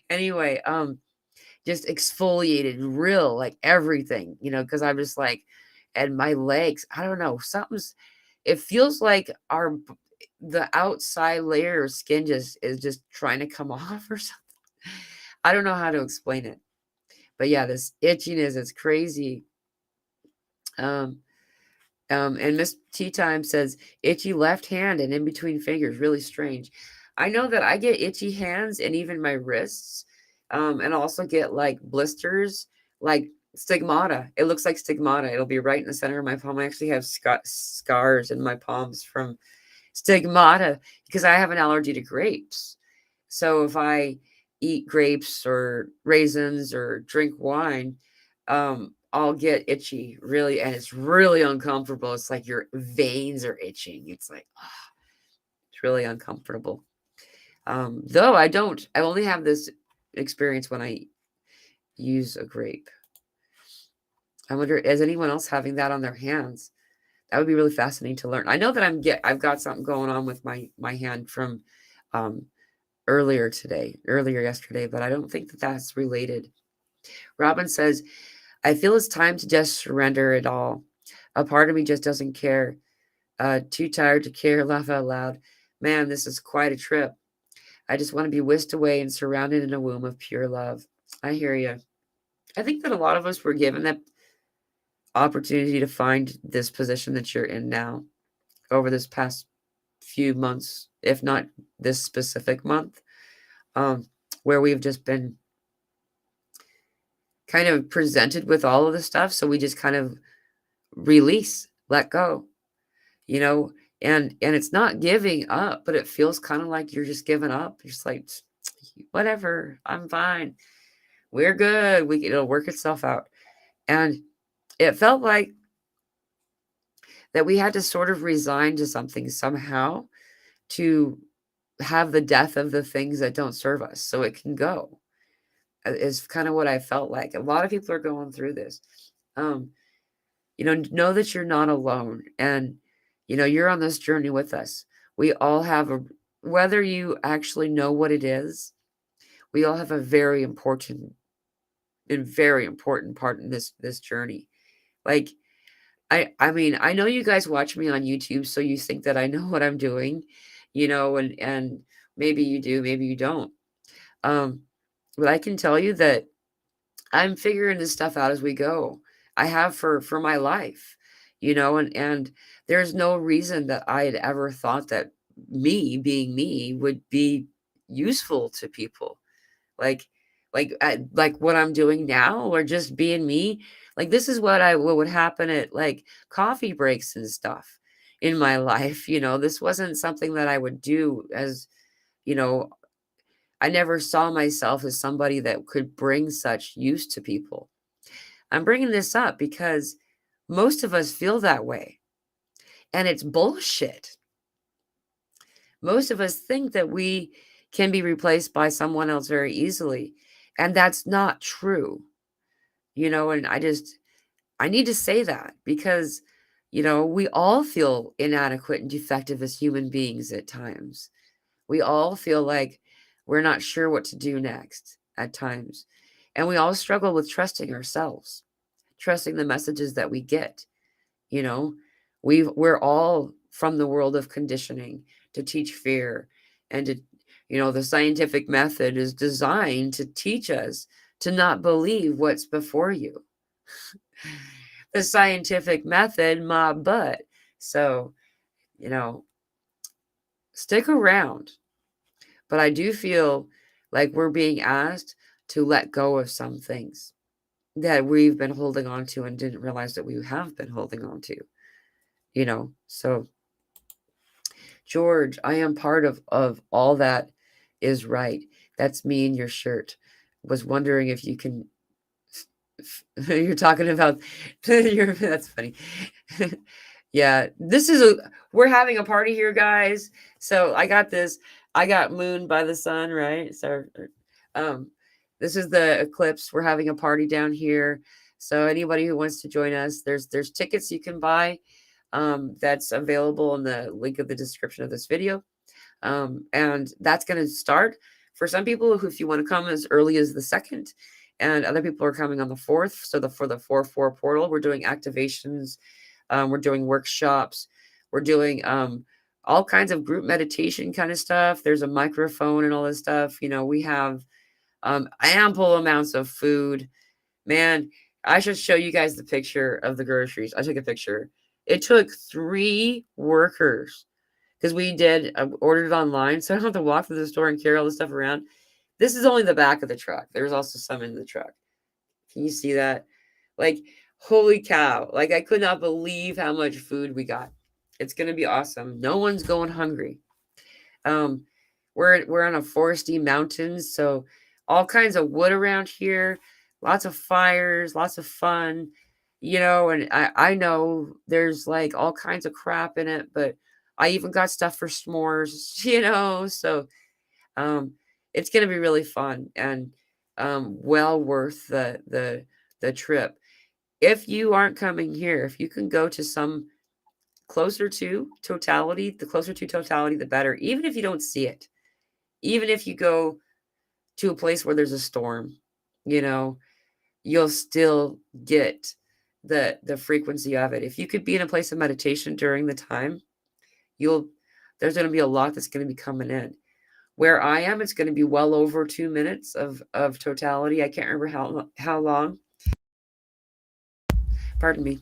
Speaker 1: Anyway, just exfoliated real like everything, because I'm just like, and my legs, I don't know, something's it feels like the outside layer of skin just is just trying to come off or something. I don't know how to explain it. But yeah, this itchiness is crazy. Um, and Miss Tea Time says itchy left hand and in between fingers, really strange. I know that I get itchy hands and even my wrists, and also get like blisters, like stigmata. It looks like stigmata. It'll be right in the center of my palm. I actually have scars in my palms from stigmata because I have an allergy to grapes. So if I eat grapes or raisins or drink wine, I'll get itchy really, and it's really uncomfortable. It's like your veins are itching. It's like, it's really uncomfortable. Though I only have this experience when I use a grape. I wonder, is anyone else having that on their hands? That would be really fascinating to learn. I know that I've got something going on with my hand from um, earlier yesterday, but I don't think that that's related. Robin says, I feel it's time to just surrender it all. A part of me just doesn't care. Too tired to care, laugh out loud. Man, this is quite a trip. I just want to be whisked away and surrounded in a womb of pure love. I hear you. I think that a lot of us were given that opportunity to find this position that you're in now over this past few months, if not this specific month, where we've just been kind of presented with all of the stuff. So we just kind of release, let go, you know, and it's not giving up, but it feels kind of like you're just giving up. You're just like, whatever, I'm fine. We're good. It'll work itself out. And it felt like that we had to sort of resign to something somehow to have the death of the things that don't serve us so it can go. Is kind of what I felt like. A lot of people are going through this. Um, know that you're not alone, and you're on this journey with us. We all have whether you actually know what it is, we all have a very important part in this journey. Like, I mean, I know you guys watch me on YouTube, so you think that I know what I'm doing, and maybe you do, maybe you don't. Um, but I can tell you that I'm figuring this stuff out as we go. I have for my life, and there's no reason that I had ever thought that me being me would be useful to people. Like like what I'm doing now or just being me. Like this is what would happen at like coffee breaks and stuff in my life. This wasn't something that I would do as, you know, I never saw myself as somebody that could bring such use to people. I'm bringing this up because most of us feel that way, and it's bullshit. Most of us think that we can be replaced by someone else very easily, and that's not true. And I need to say that because, we all feel inadequate and defective as human beings at times. We all feel like we're not sure what to do next at times. And we all struggle with trusting ourselves, trusting the messages that we get. You know, we're all from the world of conditioning to teach fear and the scientific method is designed to teach us to not believe what's before you. The scientific method, my butt. So, you know, stick around. But I do feel like we're being asked to let go of some things that we've been holding on to and didn't realize that we have been holding on to. So George, I am part of all that is right. That's me in your shirt. Was wondering if you can you're talking about that's funny. Yeah, we're having a party here, guys. So I got this. I got moon by the sun, right? So um this is the eclipse. We're having a party down here. So anybody who wants to join us, there's tickets you can buy. That's available in the link of the description of this video. And that's going to start for some people who, if you want to come as early as the 2nd, and other people are coming on the 4th. So for the 4/4 portal, we're doing activations, we're doing workshops, we're doing all kinds of group meditation kind of stuff. There's a microphone and all this stuff. We have ample amounts of food. Man, I should show you guys the picture of the groceries. I took a picture. It took 3 workers because we did ordered it online, so I don't have to walk through the store and carry all this stuff around. This is only the back of the truck. There's also some in the truck. Can you see that? Like, holy cow. Like, I could not believe how much food we got. It's going to be awesome. No one's going hungry. Um, we're on a foresty mountains, so all kinds of wood around here, lots of fires, lots of fun, and I know there's like all kinds of crap in it, but I even got stuff for s'mores, so um it's gonna be really fun and well worth the trip. If you aren't coming here, if you can go to some closer to totality, the closer to totality, the better, even if you don't see it. Even if you go to a place where there's a storm, you know, you'll still get the frequency of it. If you could be in a place of meditation during the time, you'll there's going to be a lot that's going to be coming in. Where I am, it's going to be well over 2 minutes of totality. I can't remember how long. Pardon me.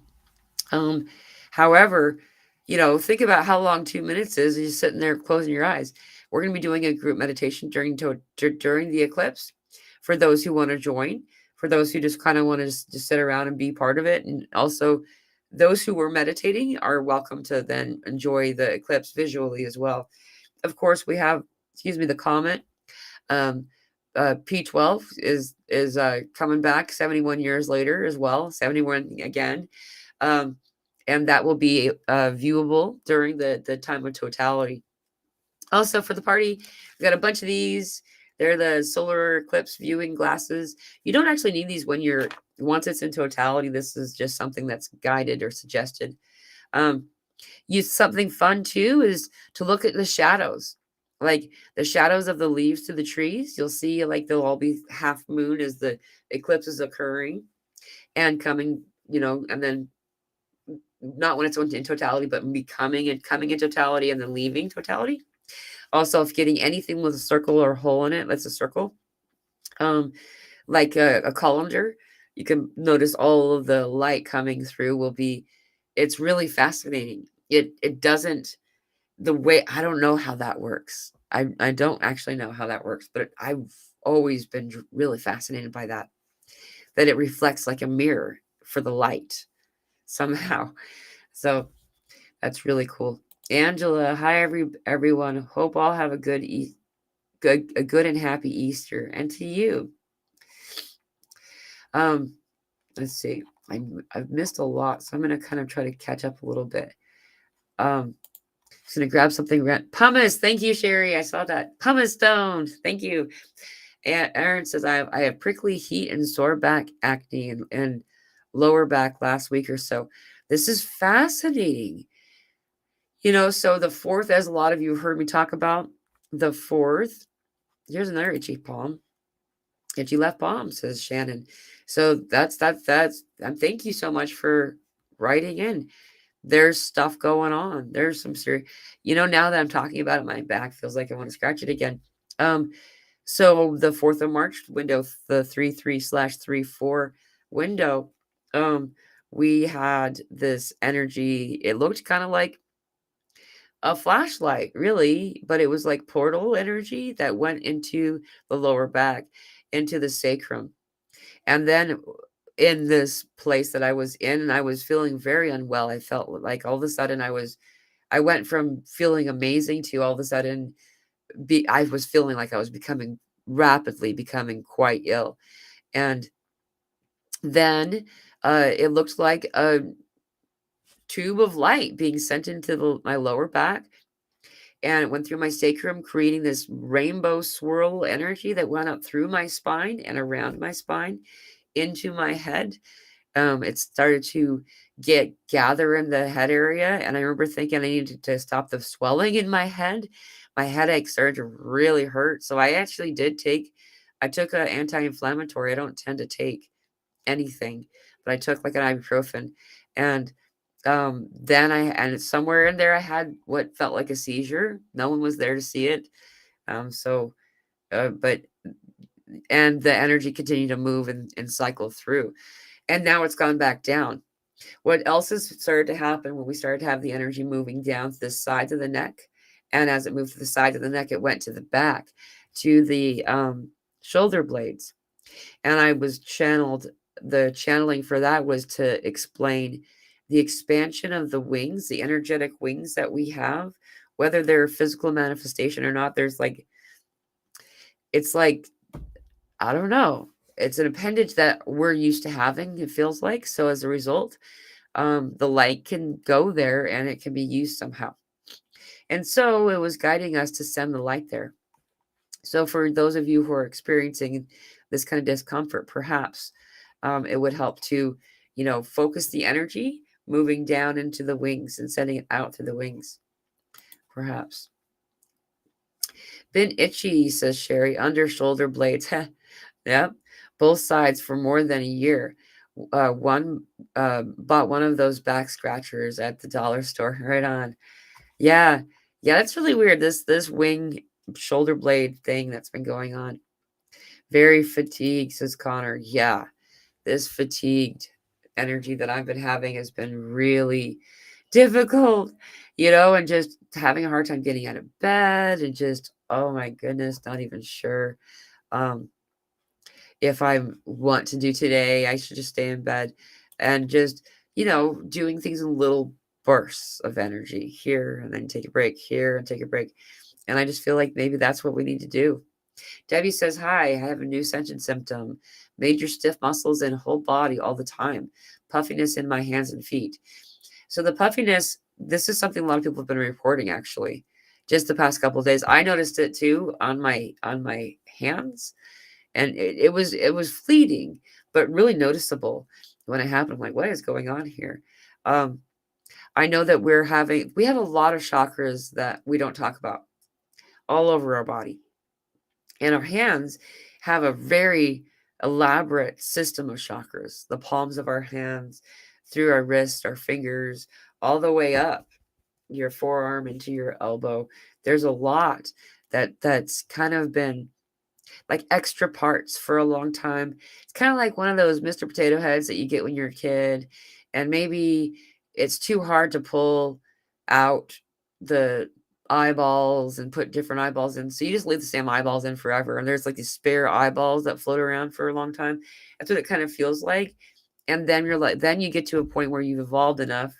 Speaker 1: Um, However, think about how long 2 minutes is. You're sitting there closing your eyes. We're going to be doing a group meditation during the eclipse for those who want to join, for those who just kind of want to just sit around and be part of it. And also, those who were meditating are welcome to then enjoy the eclipse visually as well. Of course, we have, the comet. Um, P12 is coming back 71 years later as well, 71 again. Um, and that will be viewable during the time of totality. Also, for the party, we got a bunch of these. They're the solar eclipse viewing glasses. You don't actually need these once it's in totality. This is just something that's guided or suggested. Use something fun too is to look at the shadows, like the shadows of the leaves to the trees. You'll see like they'll all be half moon as the eclipse is occurring and coming, and then not when it's in totality, but becoming and coming in totality and then leaving totality. Also, if getting anything with a circle or a hole in it, that's a circle, like a colander, you can notice all of the light coming through it's really fascinating. It doesn't, the way, I don't know how that works. I don't actually know how that works, but I've always been really fascinated by that it reflects like a mirror for the light somehow. So that's really cool. Angela, hi everyone. Hope all have a good a good and happy Easter. And to you, um, let's see. I've missed a lot, so I'm going to kind of try to catch up a little bit. Just going to grab something. Pumice. Thank you, Sherry. I saw that. Pumice stone. Thank you. And Aaron says, I have prickly heat and sore back acne and lower back last week or so. This is fascinating. So the fourth, as a lot of you have heard me talk about, the fourth, here's another itchy palm. Itchy left palm, says Shannon. So that's, thank you so much for writing in. There's stuff going on. There's some serious, now that I'm talking about it, my back feels like I want to scratch it again. So the 4th of March window, the 3/3/34 window, we had this energy. It looked kind of like a flashlight, really, but it was like portal energy that went into the lower back, into the sacrum. And then in this place that I was in, and I was feeling very unwell. I felt like all of a sudden I went from feeling amazing to all of a sudden I was feeling like I was rapidly becoming quite ill. And then it looked like a tube of light being sent into my lower back, and it went through my sacrum, creating this rainbow swirl energy that went up through my spine and around my spine into my head. It started to gather in the head area, and I remember thinking I needed to stop the swelling in my head. My headache started to really hurt, so I actually I took an anti-inflammatory. I don't tend to take anything, but I took like an ibuprofen, and then somewhere in there I had what felt like a seizure. No one was there to see it. So, but and the energy continued to move and cycle through. And now it's gone back down. What else has started to happen when we started to have the energy moving down to the sides of the neck? And as it moved to the sides of the neck, it went to the back, to the shoulder blades. And I was the channeling for that was to explain the expansion of the wings, the energetic wings that we have, whether they're a physical manifestation or not. It's like, I don't know. It's an appendage that we're used to having, it feels like. So as a result, the light can go there and it can be used somehow. And so it was guiding us to send the light there. So for those of you who are experiencing this kind of discomfort, perhaps it would help to, focus the energy moving down into the wings and sending it out through the wings, perhaps. Been itchy, says Sherry, under shoulder blades. Yep. Both sides for more than a year. One bought one of those back scratchers at the dollar store. Right on. Yeah. Yeah, that's really weird. This wing shoulder blade thing that's been going on. Very fatigued, says Connor. Yeah. This fatigued energy that I've been having has been really difficult, and just having a hard time getting out of bed and just, oh my goodness, not even sure. If I want to do today, I should just stay in bed and just, doing things in little bursts of energy here and then take a break here and take a break. And I just feel like maybe that's what we need to do. Debbie says, hi, I have a new Ascension symptom. Major stiff muscles in whole body all the time. Puffiness in my hands and feet. So the puffiness, this is something a lot of people have been reporting actually. Just the past couple of days. I noticed it too on my hands. And it was fleeting, but really noticeable when it happened. I'm like, what is going on here? I know that we have a lot of chakras that we don't talk about all over our body. And our hands have a very elaborate system of chakras, the palms of our hands, through our wrists, our fingers, all the way up your forearm into your elbow. There's a lot that's kind of been like extra parts for a long time. It's kind of like one of those Mr. Potato Heads that you get when you're a kid, and maybe it's too hard to pull out the eyeballs and put different eyeballs in. So you just leave the same eyeballs in forever. And there's like these spare eyeballs that float around for a long time. That's what it kind of feels like. And then then you get to a point where you've evolved enough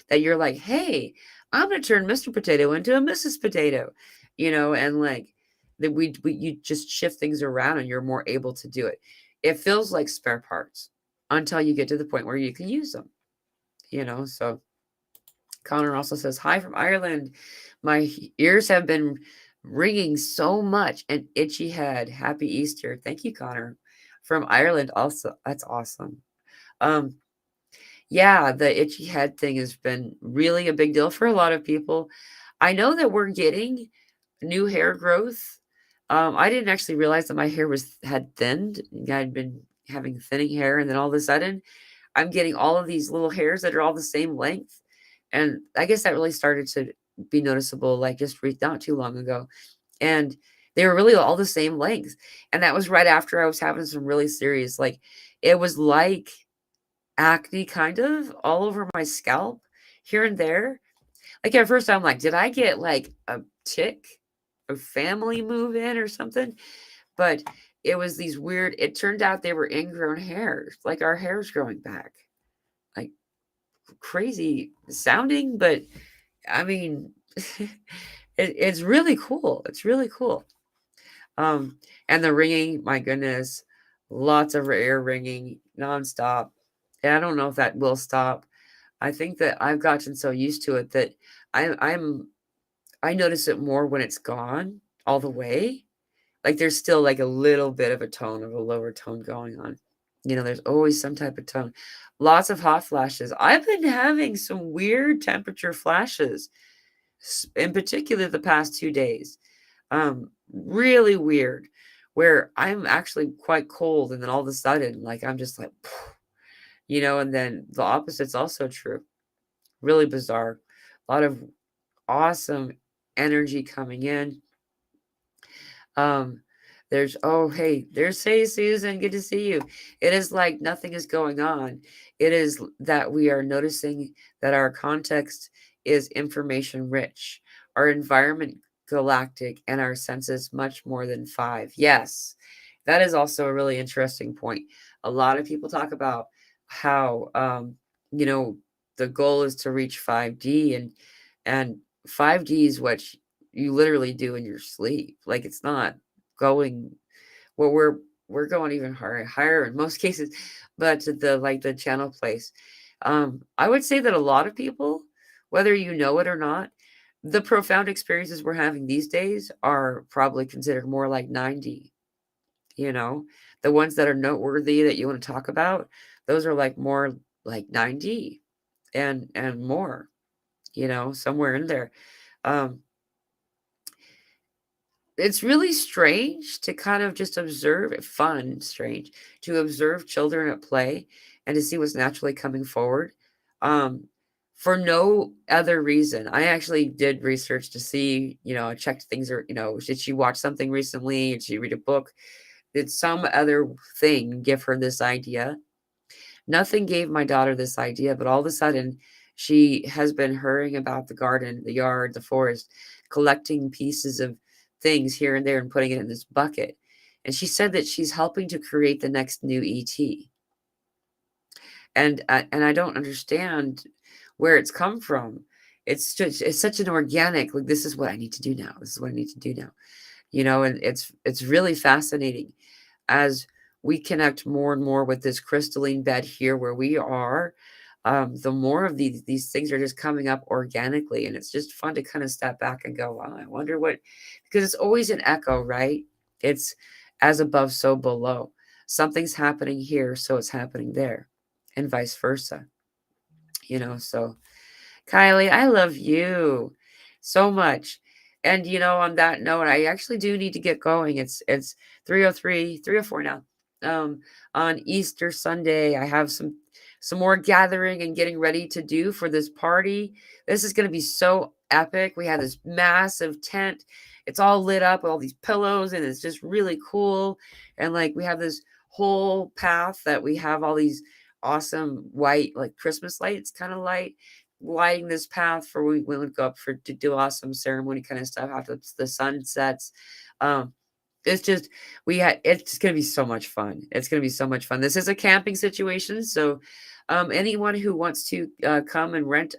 Speaker 1: that you're like, hey, I'm going to turn Mr. Potato into a Mrs. Potato, and like, that we you just shift things around and you're more able to do it. It feels like spare parts until you get to the point where you can use them, you know. So Connor also says, "Hi from Ireland. My ears have been ringing so much and itchy head. Happy Easter." Thank you, Connor, from Ireland. Also, that's awesome. Um, yeah, the itchy head thing has been really a big deal for a lot of people. I know that we're getting new hair growth. I didn't actually realize that my hair had thinned. I'd been having thinning hair, and then all of a sudden, I'm getting all of these little hairs that are all the same length. And I guess that really started to be noticeable, like just not too long ago. And they were really all the same length. And that was right after I was having some really serious, like, it was like acne kind of all over my scalp here and there. Like at first I'm like, did I get like a tick, a family move in or something? But it was these weird, it turned out they were ingrown hairs, like our hair's growing back. Like crazy sounding, but I mean, it's really cool. It's really cool. Um, and the ringing, my goodness, lots of ear ringing nonstop. And I don't know if that will stop. I think that I've gotten so used to it that I notice it more when it's gone all the way. Like there's still like a little bit of a tone of a lower tone going on. You know, there's always some type of tone. Lots of hot flashes. I've been having some weird temperature flashes, in particular the past 2 days. Really weird, where I'm actually quite cold, and then all of a sudden, like I'm just like, you know, and then the opposite's also true. Really bizarre. A lot of awesome energy coming in. Um, hey, there's Say Susan, good to see you. It is like nothing is going on. It is that we are noticing that our context is information rich, our environment galactic, and our senses much more than five. Yes, that is also a really interesting point. A lot of people talk about how you know, the goal is to reach 5D, and 5D is what you literally do in your sleep. Like it's not going, well, we're going even higher in most cases, but the channel place. I would say that a lot of people, whether you know it or not, the profound experiences we're having these days are probably considered more like 9D, you know, the ones that are noteworthy that you want to talk about, those are like more like 9D and more, you know, somewhere in there. Um, it's really strange to kind of just observe it, fun, strange to observe children at play and to see what's naturally coming forward. Um, for no other reason. I actually did research to see, you know, I checked things or, you know, did she watch something recently? Did she read a book? Did some other thing give her this idea? Nothing gave my daughter this idea, but all of a sudden she has been hurrying about the garden, the yard, the forest, collecting pieces of things here and there and putting it in this bucket. And she said that she's helping to create the next new ET. And I don't understand where it's come from. It's such an organic, like, this is what I need to do now. This is what I need to do now. You know, and it's really fascinating as we connect more and more with this crystalline bed here where we are. The more of these things are just coming up organically, and it's just fun to kind of step back and go, wow, I wonder what, because it's always an echo, right? It's as above, so below. Something's happening here, so it's happening there, and vice versa. You know, so Kylie, I love you so much. And you know, on that note, I actually do need to get going. It's 3:03, 3:04 now. Um, on Easter Sunday, I have some more gathering and getting ready to do for this party. This is going to be so epic. We have this massive tent. It's all lit up with all these pillows, and it's just really cool. And like we have this whole path that we have all these awesome white, like Christmas lights, kind of lighting this path for we would go up for to do awesome ceremony kind of stuff after the sun sets. Um, it's just it's gonna be so much fun. It's gonna be so much fun. This is a camping situation, so anyone who wants to come and rent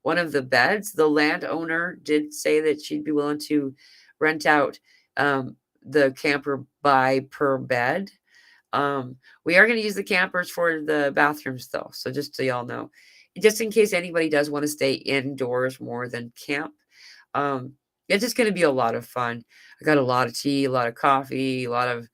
Speaker 1: one of the beds, the landowner did say that she'd be willing to rent out the camper by per bed. We are going to use the campers for the bathrooms though. So just so y'all know, just in case anybody does want to stay indoors more than camp. Um, it's just going to be a lot of fun. I got a lot of tea, a lot of coffee, a lot of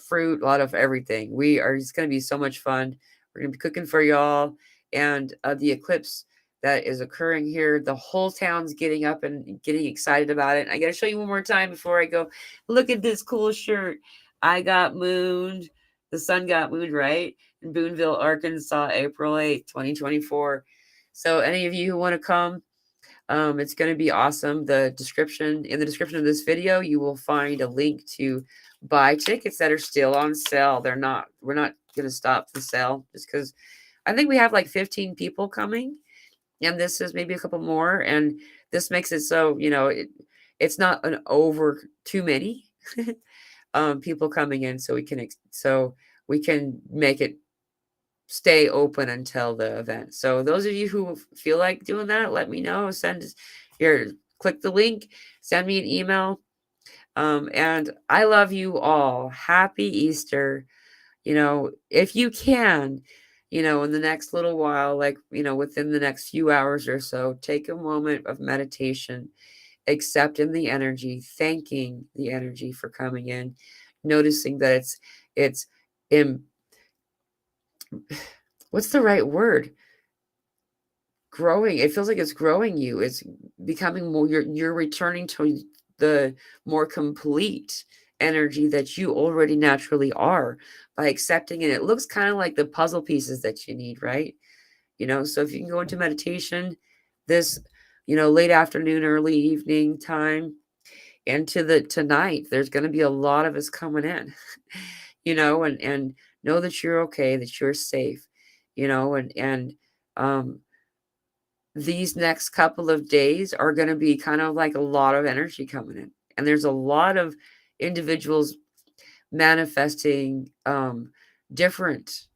Speaker 1: fruit, a lot of everything. We are It's going to be so much fun. We're going to be cooking for y'all, and the eclipse that is occurring here, the whole town's getting up and getting excited about it. I got to show you one more time before I go. Look at this cool shirt. I got mooned. The sun got mooned, right? In Boonville, Arkansas, April 8th, 2024. So any of you who want to come, it's going to be awesome. In the description of this video, you will find a link to buy tickets that are still on sale. We're not going to stop the sale just because I think we have like 15 people coming, and this is maybe a couple more. And this makes it so, it's not an over too many people coming in, so we can make it stay open until the event. So those of you who feel like doing that, let me know. Click the link, send me an email. And I love you all. Happy Easter. If you can, in the next little while, like, within the next few hours or so, take a moment of meditation, accepting the energy, thanking the energy for coming in, noticing that it's in, what's the right word? Growing. It feels like it's growing you. It's becoming more, you're returning to the more complete energy that you already naturally are by accepting it. It looks kind of like the puzzle pieces that you need, right? So if you can go into meditation this, late afternoon, early evening time, into the tonight, there's going to be a lot of us coming in, and know that you're okay, that you're safe, and these next couple of days are going to be kind of like a lot of energy coming in. And there's a lot of individuals manifesting different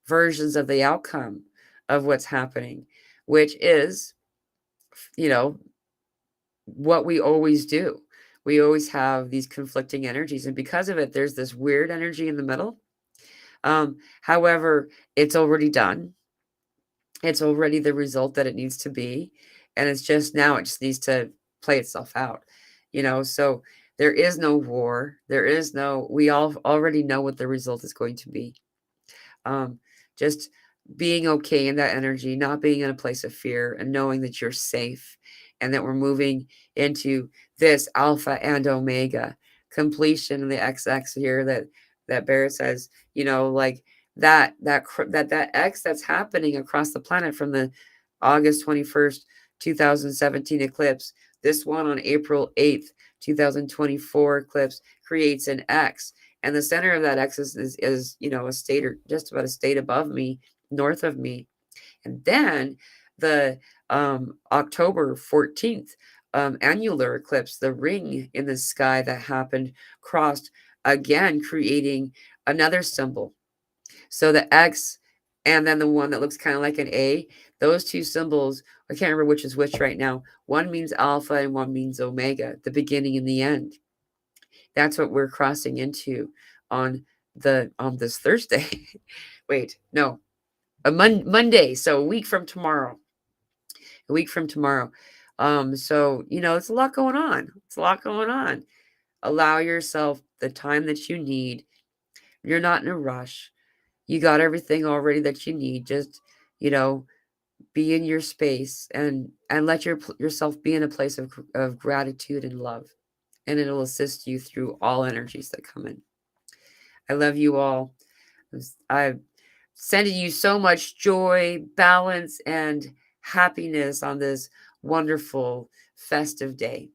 Speaker 1: versions of the outcome of what's happening, which is, you know, what we always do. We always have these conflicting energies. And because of it, there's this weird energy in the middle. However, it's already done. It's already the result that it needs to be. And it's just now, it just needs to play itself out. So there is no war. We all already know what the result is going to be. Just being okay in that energy, not being in a place of fear, and knowing that you're safe and that we're moving into this alpha and omega completion of the XX here that Barrett says, like that X that's happening across the planet from the August 21st, 2017 eclipse. This one on April 8th, 2024 eclipse creates an X. And the center of that X is a state, or just about a state above me, north of me. And then the October 14th annular eclipse, the ring in the sky that happened, crossed again, creating another symbol. So the X and then the one that looks kind of like an A, those two symbols, I can't remember which is which right now. One means alpha and one means omega, the beginning and the end. That's what we're crossing into on this Thursday. Wait, no, Monday. So a week from tomorrow. A week from tomorrow. So it's a lot going on. It's a lot going on. Allow yourself the time that you need. You're not in a rush. You got everything already that you need. Just be in your space and let yourself be in a place of gratitude and love, and it'll assist you through all energies that come in. I love you all. I'm sending you so much joy, balance, and happiness on this wonderful festive day.